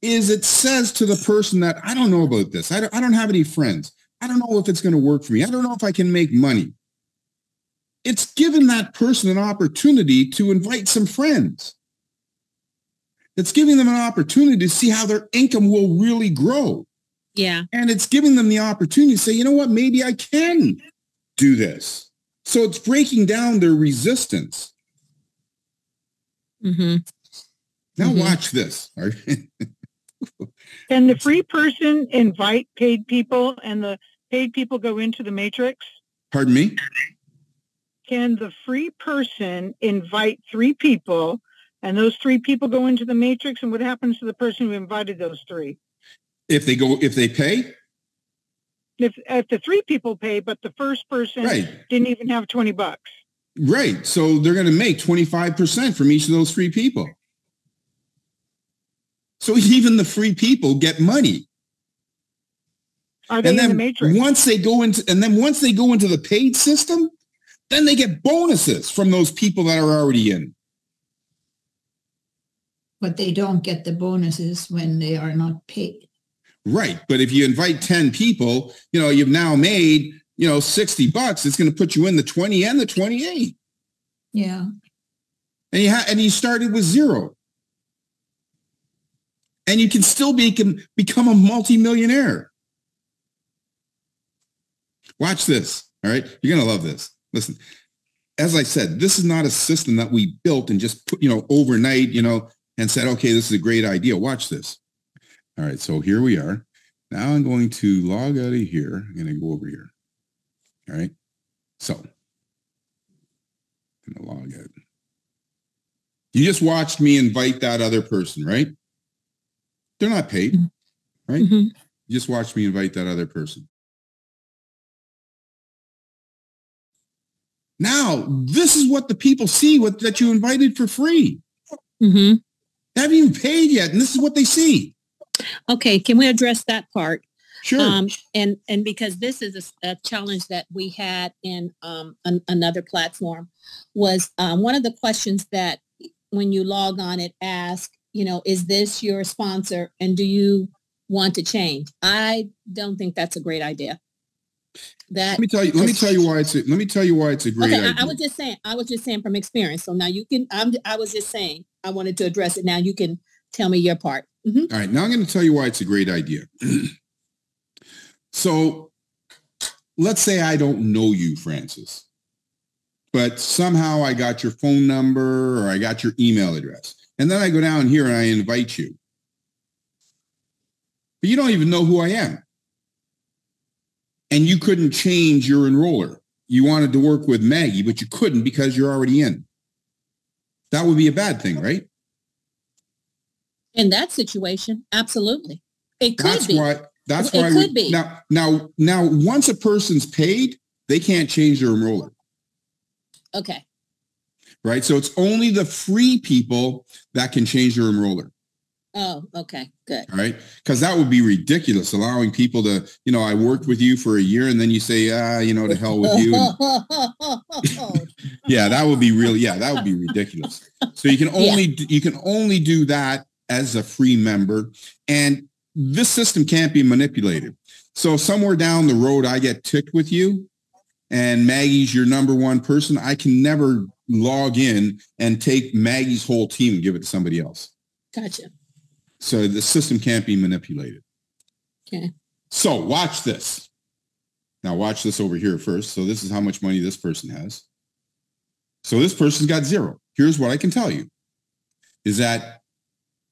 is it says to the person that I don't know about this. I don't have any friends. I don't know if it's going to work for me. I don't know if I can make money. It's given that person an opportunity to invite some friends. It's giving them an opportunity to see how their income will really grow. Yeah. And it's giving them the opportunity to say, you know what, maybe I can do this. So it's breaking down their resistance. Mm-hmm. Now watch this. Can the free person invite paid people and the paid people go into the matrix? Pardon me? Can the free person invite 3 people and those 3 people go into the matrix? And what happens to the person who invited those 3? If they pay? if the 3 people pay, but the first person didn't even have $20. Right. So they're going to make 25% from each of those 3 people. So even the free people get money. Are they in the matrix? Once they go into the paid system, then they get bonuses from those people that are already in. But they don't get the bonuses when they are not paid. Right. But if you invite 10 people, you've now made, $60. It's going to put you in the 20 and the 28. Yeah. And you started with 0. And you can still become a multimillionaire. Watch this. All right. You're going to love this. Listen, as I said, this is not a system that we built and just put, overnight, and said, okay, this is a great idea. Watch this. All right. So here we are. Now I'm going to log out of here. I'm going to go over here. All right. So I'm going to log out. You just watched me invite that other person, right? They're not paid, right? Mm-hmm. You just watched me invite that other person. Now, this is what the people see that you invited for free. Mm-hmm. They haven't even paid yet, and this is what they see. Okay, can we address that part? Sure. And because this is a challenge that we had in another platform was one of the questions that when you log on, it asks, is this your sponsor and do you want to change? I don't think that's a great idea. Let me tell you why it's a great idea. I was just saying from experience. So now you can, I was just saying, I wanted to address it. Now you can tell me your part. Mm-hmm. All right. Now I'm going to tell you why it's a great idea. So let's say I don't know you, Francis, but somehow I got your phone number or I got your email address. And then I go down here and I invite you. But you don't even know who I am. And you couldn't change your enroller. You wanted to work with Maggie, but you couldn't because you're already in. That would be a bad thing, right? In that situation, absolutely. It could be. That's why it could be. Now, once a person's paid, they can't change their enroller. Okay. Right? So it's only the free people that can change their enroller. Oh, okay, good. All right. Because that would be ridiculous, allowing people to, I worked with you for a year and then you say, to hell with you. Yeah, that would be ridiculous. So you can only do that as a free member. And this system can't be manipulated. So somewhere down the road, I get ticked with you and Maggie's your number one person. I can never log in and take Maggie's whole team and give it to somebody else. Gotcha. So the system can't be manipulated. Okay. So watch this. Now watch this over here first. So this is how much money this person has. So this person's got 0. Here's what I can tell you is that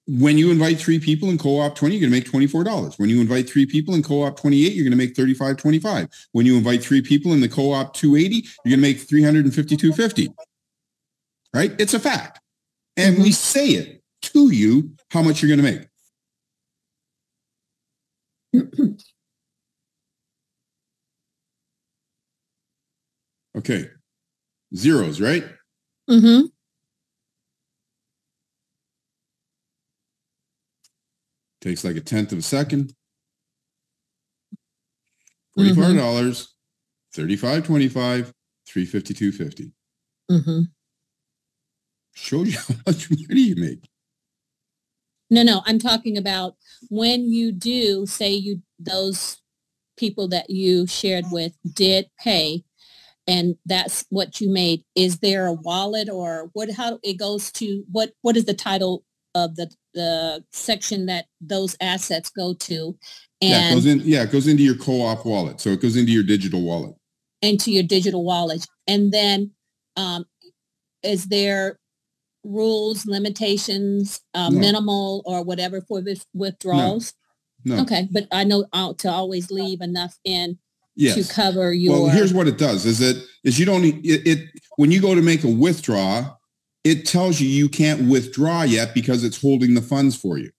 when you invite 3 people in co-op 20, you're going to make $24. When you invite 3 people in co-op 28, you're going to make $35.25. When you invite 3 people in the co-op 280, you're going to make $352.50. Right? It's a fact. And we say it to you how much you're going to make. Okay. Zeros, right? Mm-hmm. Takes like a tenth of a second. $45, $35.25, $352.50. Mm-hmm. Shows you how much money you make. No, I'm talking about when you do say those people that you shared with did pay and that's what you made. Is there a wallet or how it goes to what is the title of the section that those assets go to? And it goes into your co-op wallet. So it goes into your digital wallet. Into your digital wallet. And then is there rules, limitations, minimal or whatever for this withdrawals? No. Okay, but I know to always leave enough in to cover your... Well, here's what it does is you don't when you go to make a withdraw, it tells you can't withdraw yet because it's holding the funds for you.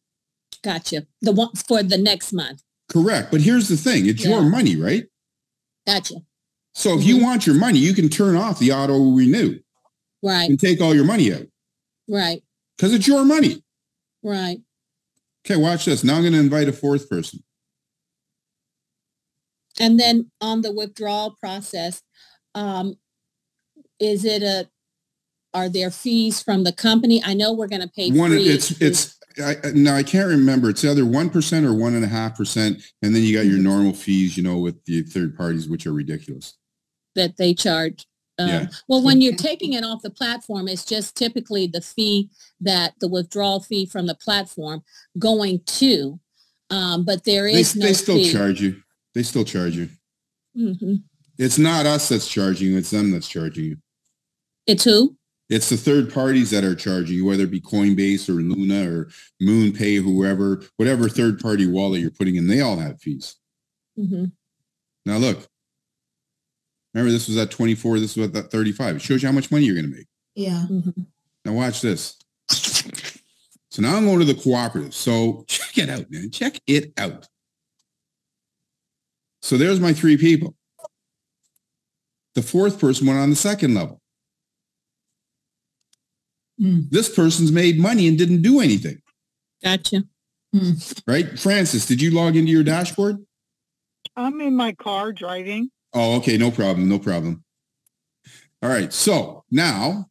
Gotcha. The one for the next month. Correct. But here's the thing. It's your money, right? Gotcha. So if you want your money, you can turn off the auto renew. Right. And take all your money out. Right. Because it's your money. Right. Okay, watch this. Now I'm going to invite a fourth person. And then on the withdrawal process, are there fees from the company? I know we're going to pay I can't remember. It's either 1% or 1.5%. And then you got your normal fees, with the third parties, which are ridiculous. That they charge. Well, when you're taking it off the platform, it's just typically the fee the withdrawal fee from the platform going to, but there is no fee. They still charge you. They still charge you. Mm-hmm. It's not us that's charging you. It's them that's charging you. It's who? It's the third parties that are charging you, whether it be Coinbase or Luna or MoonPay, whatever third party wallet you're putting in, they all have fees. Mm-hmm. Now look, remember this was at 24, this was at 35. It shows you how much money you're going to make. Yeah. Mm-hmm. Now watch this. So now I'm going to the cooperative. So check it out, man. Check it out. So there's my 3 people. The fourth person went on the second level. This person's made money and didn't do anything. Gotcha. Right? Francis, did you log into your dashboard? I'm in my car driving. Oh, okay. No problem. No problem. All right. So now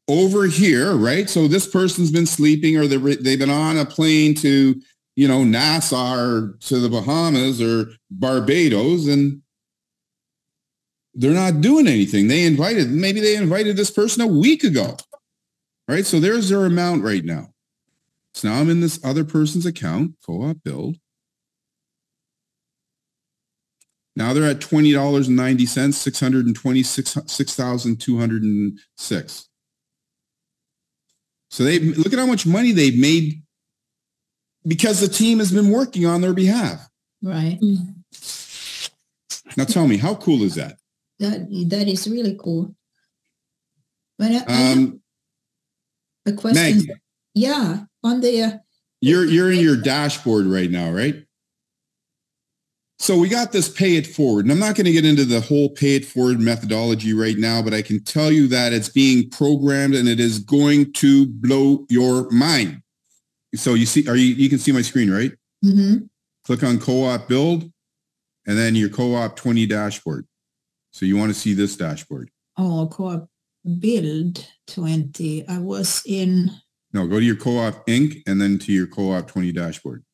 over here, right? So this person's been sleeping or they've been on a plane to, Nassau or to the Bahamas or Barbados, and they're not doing anything. Maybe they invited this person a week ago, right? So there's their amount right now. So now I'm in this other person's account, co-op build. Now they're at $20.90, 626,206. So look at how much money they've made because the team has been working on their behalf. Right. Now tell me, how cool is that? That is really cool. But I have a question. Maggie, yeah, on the you're in your dashboard right now, right? So we got this pay it forward, and I'm not going to get into the whole pay it forward methodology right now, but I can tell you that it's being programmed and it is going to blow your mind. So you can see my screen, right? Mm-hmm. Click on co-op build and then your co-op 20 dashboard. So you want to see this dashboard. Oh, co-op build 20. I was in. No, go to your co-op Inc. and then to your co-op 20 dashboard.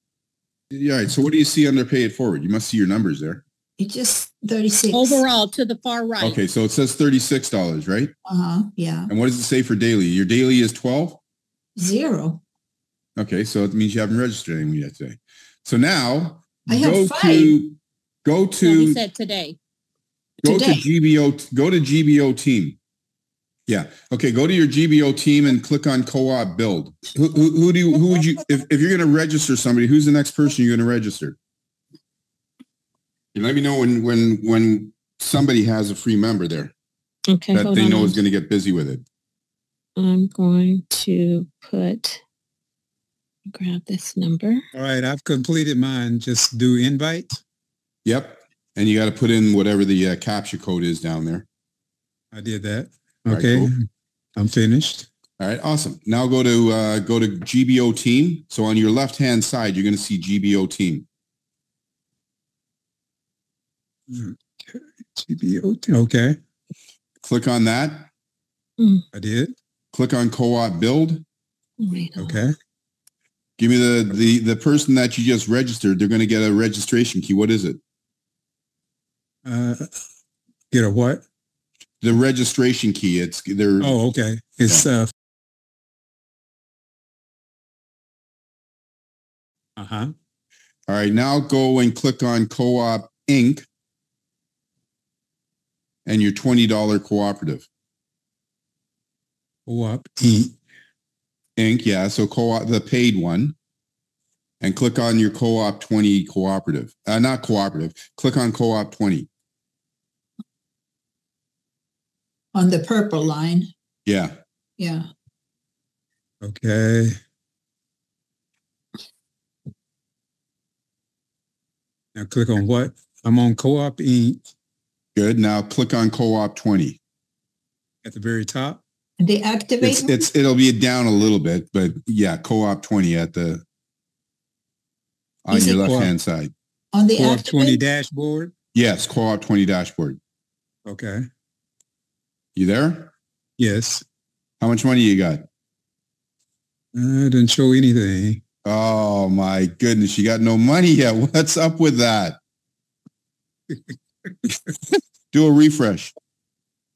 Yeah. Right, so what do you see under pay it forward? You must see your numbers there. It's just 36. Overall to the far right. Okay. So it says $36, right? Uh-huh. Yeah. And what does it say for daily? Your daily is 12? 0. Okay. So it means you haven't registered anyone yet today. So now I have 5. No, he said today. Go to GBO team. Yeah. Okay. Go to your GBO team and click on co-op build. Who would you, if you're going to register somebody, who's the next person you're going to register? You let me know when somebody has a free member there. Okay. That they know is going to get busy with it. I'm going to grab this number. All right. I've completed mine. Just do invite. Yep. And you got to put in whatever the CAPTCHA code is down there. I did that. Right, Okay. cool. I'm finished. All right. Awesome. Now go to GBO team. So on your left-hand side, you're going to see GBO team. Okay. GBO team. Okay. Click on that. I did. Click on co-op build. Okay. Give me the person that you just registered. They're going to get a registration key. What is it? Get a what? The registration key. It's their. Oh, okay. It's yeah. All right. Now go and click on Co-op Inc. and your $20 cooperative. Co-op Inc. Yeah. So co-op, the paid one, and click on your co-op 20 cooperative. Not cooperative. Click on co-op 20. On the purple line. Yeah. Yeah. Okay. Now click on what? I'm on CoopInc. Good. Now click on Co-op 20. At the very top. The activate. It'll be down a little bit, but yeah, Co-op 20 on your left-hand side. On the Co-op 20 dashboard? Yes, Co-op 20 dashboard. Okay. You there? Yes. How much money you got? It didn't show anything. Oh my goodness, you got no money yet. What's up with that? Do a refresh.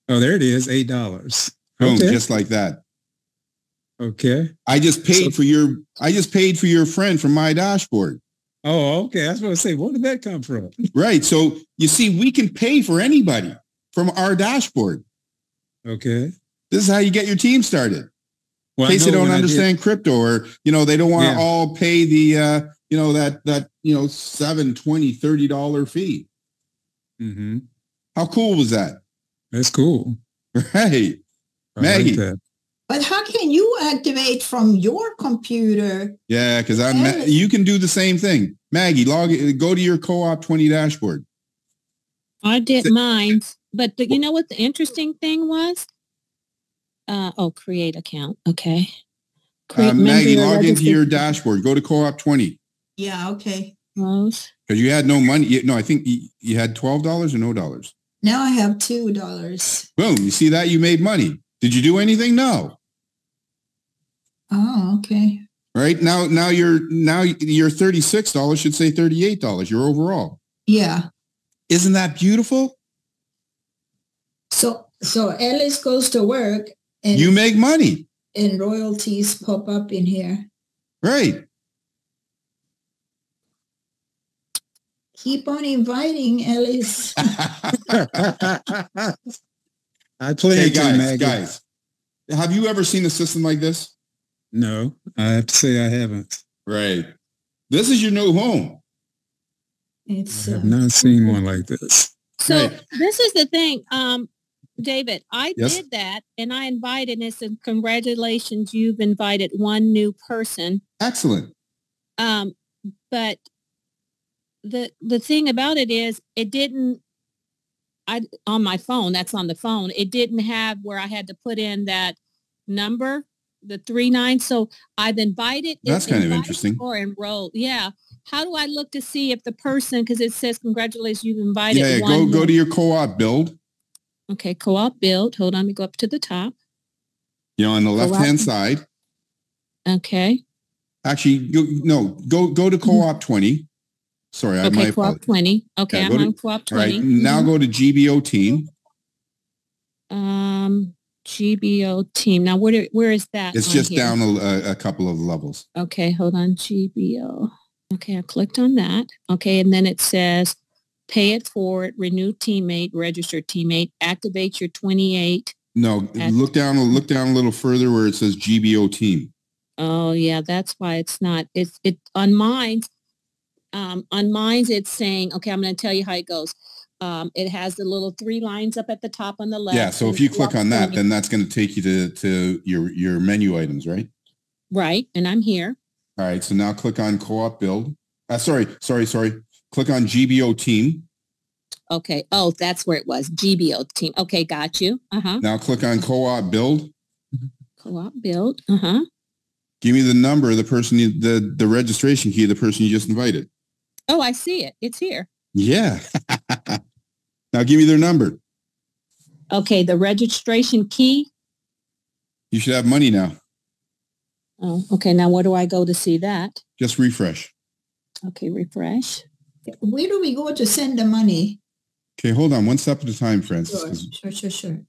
Oh, there it is, $8. Boom, okay. Just like that. Okay. I just paid for your friend from my dashboard. Oh, okay. I was going to say, where did that come from? Right. So you see, we can pay for anybody from our dashboard. Okay. This is how you get your team started. Well, in case they don't understand crypto, or they don't want to all pay the that $7, $20, $30 fee. Mm-hmm. How cool was that? That's cool. Right. Maggie. Like but how can you activate from your computer? Yeah, because you can do the same thing. Maggie, go to your Co-op 20 dashboard. I did mine, but you know what the interesting thing was? Create account. Okay. Maggie, log into your dashboard. Go to Co-op 20. Yeah, okay. Because you had no money. No, I think you had $12 or no dollars. Now I have $2. Boom. You see that? You made money. Did you do anything? No. Oh, okay. Right. Now your $36 should say $38, your overall. Yeah. Isn't that beautiful? So Alice goes to work and you make money. And royalties pop up in here. Right. Keep on inviting Alice. I play guys. Have you ever seen a system like this? No, I have to say I haven't. Right. This is your new home. I have not seen one like this. So this is the thing, David, I did that and I invited and it said, congratulations, you've invited one new person. Excellent. But the thing about it is it didn't, on my phone, that's on the phone, it didn't have where I had to put in that number, the 39. So I've invited. That's kind of interesting. Or enrolled. Yeah. How do I look to see if the person, because it says, congratulations, you've invited. Yeah, go to your co-op build. Okay, co-op build. Hold on, let me go up to the top. On the left-hand side. Okay. Actually, go to co-op 20. Sorry, I might. Co-op 20. Okay, I'm on co-op 20. All right, now go to GBO team. GBO team. Now, where is that? It's just down a couple of levels. Okay, hold on. GBO. Okay, I clicked on that. Okay, and then it says, pay it forward, renew teammate, register teammate, activate your 28. No, look down a little further where it says GBO team. Oh yeah, that's why it's not. It on mine's. On mine's, it's saying, okay, I'm going to tell you how it goes. It has the little 3 lines up at the top on the left. Yeah, so if you click on that, then that's going to take you to your menu items, right? Right, and I'm here. All right, so now click on co-op build. Sorry. Click on GBO team. Okay. Oh, that's where it was. GBO team. Okay, got you. Now click on co-op build. Co-op build. Give me the number of the person, the registration key of the person you just invited. Oh, I see it. It's here. Yeah. Now give me their number. Okay, the registration key. You should have money now. Oh, okay. Now where do I go to see that? Just refresh. Okay, refresh. Where do we go to send the money? Okay, hold on. One step at a time, Francis. Sure.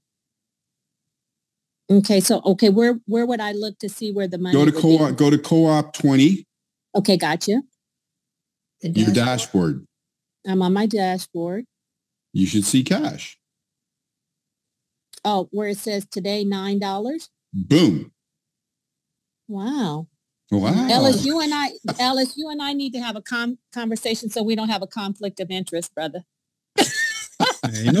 Okay, so where would I look to see where the money go to co-op 20. Okay, gotcha. Your dashboard. I'm on my dashboard. You should see cash. Oh, where it says today $9. Boom. Wow. Ellis, you and I need to have a conversation so we don't have a conflict of interest, brother. You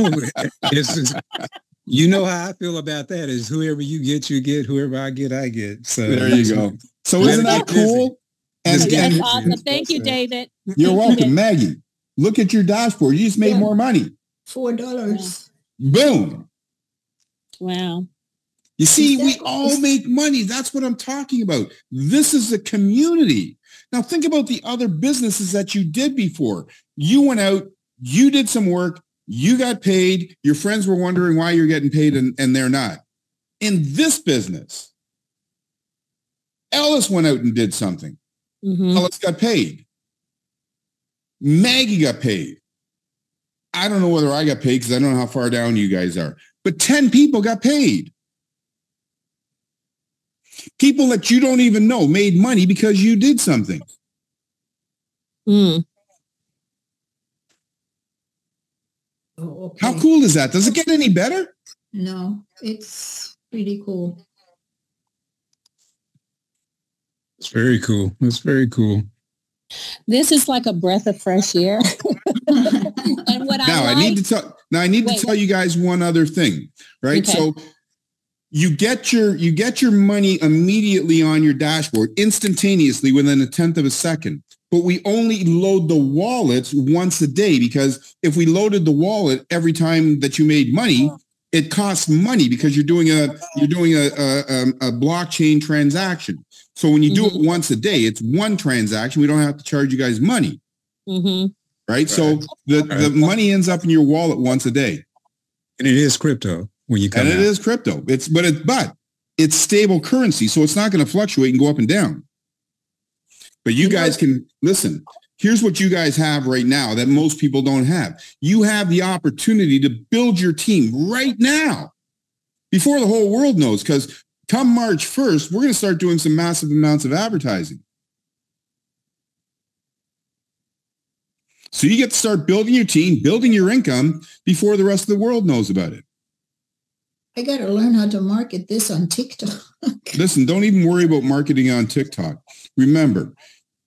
know how I feel about that is whoever you get, whoever I get. So there you go. So isn't that cool? That's awesome. Thank you, David. You're welcome, Maggie. Look at your dashboard. You just made more money. $4. Boom. Wow. You see, we all make money. That's what I'm talking about. This is a community. Now think about the other businesses that you did before. You went out, you did some work, you got paid. Your friends were wondering why you're getting paid and they're not. In this business, Ellis went out and did something. Ellis got paid. Maggie got paid. I don't know whether I got paid because I don't know how far down you guys are. But 10 people got paid. People that you don't even know made money because you did something. Oh, okay. How cool is that? Does it get any better? No, it's pretty cool. It's very cool. It's very cool. This is like a breath of fresh air. And what I need to tell you guys one other thing, right? Okay. So you get your money immediately on your dashboard, instantaneously within a tenth of a second. But we only load the wallets once a day, because if we loaded the wallet every time that you made money, it costs money because you're doing a blockchain transaction. So when you do it once a day, it's one transaction. We don't have to charge you guys money. Right? So the money ends up in your wallet once a day. And it is crypto when you come out. And it is crypto. But it's stable currency, so it's not going to fluctuate and go up and down. But you guys can listen. Here's what you guys have right now that most people don't have. You have the opportunity to build your team right now before the whole world knows, because come March 1st, we're going to start doing some massive amounts of advertising. So you get to start building your team, building your income before the rest of the world knows about it. I got to learn how to market this on TikTok. Listen, don't even worry about marketing on TikTok. Remember,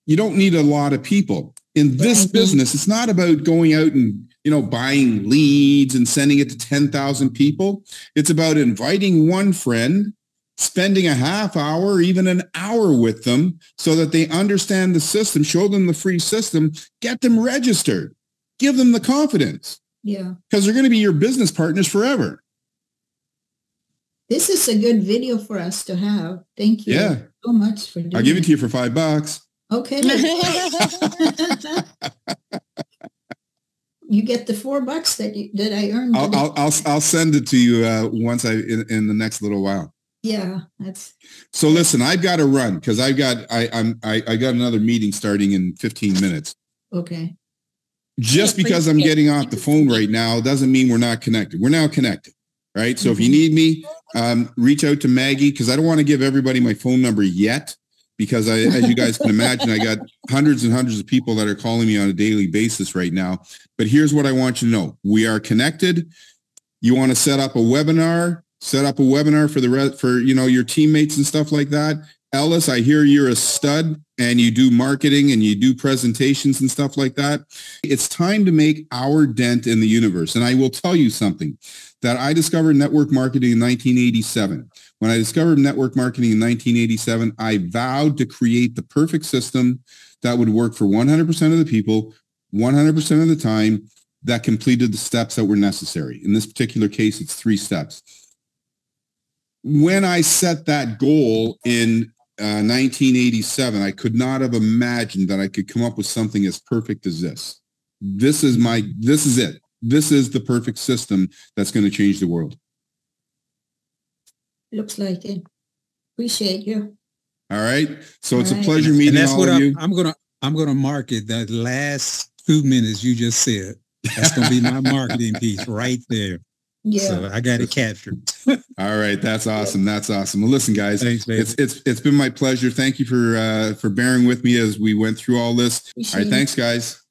you don't need a lot of people. In this business, it's not about going out and, buying leads and sending it to 10,000 people. It's about inviting one friend, spending a half hour or even an hour with them so that they understand the system, show them the free system, get them registered, give them the confidence. Yeah. Because they're going to be your business partners forever. This is a good video for us to have. Thank you so much for doing it. I'll give it to you for $5. Okay. You get the $4 that I earned. I'll send it to you once in the next little while. Yeah, so. Listen, I've got to run because I got another meeting starting in 15 minutes. Okay. Just because I'm getting off the phone right now doesn't mean we're not connected. We're now connected, right? So if you need me, reach out to Maggie, because I don't want to give everybody my phone number yet, because as you guys can imagine, I got hundreds and hundreds of people that are calling me on a daily basis right now. But here's what I want you to know: we are connected. You want to set up a webinar for your teammates and stuff like that. Ellis, I hear you're a stud and you do marketing and you do presentations and stuff like that. It's time to make our dent in the universe. And I will tell you something, that I discovered network marketing in 1987. When I discovered network marketing in 1987, I vowed to create the perfect system that would work for 100% of the people, 100% of the time, that completed the steps that were necessary. In this particular case, it's 3 steps. When I set that goal in 1987, I could not have imagined that I could come up with something as perfect as this. This is it. This is the perfect system that's going to change the world. Looks like it. Appreciate you. All right. So it's a pleasure meeting all of you. I'm gonna market that last 2 minutes you just said. That's gonna be my marketing piece right there. Yeah. So I got it captured. All right. That's awesome. That's awesome. Well, listen, guys, thanks, it's been my pleasure. Thank you for bearing with me as we went through all this. All right. Thanks, guys.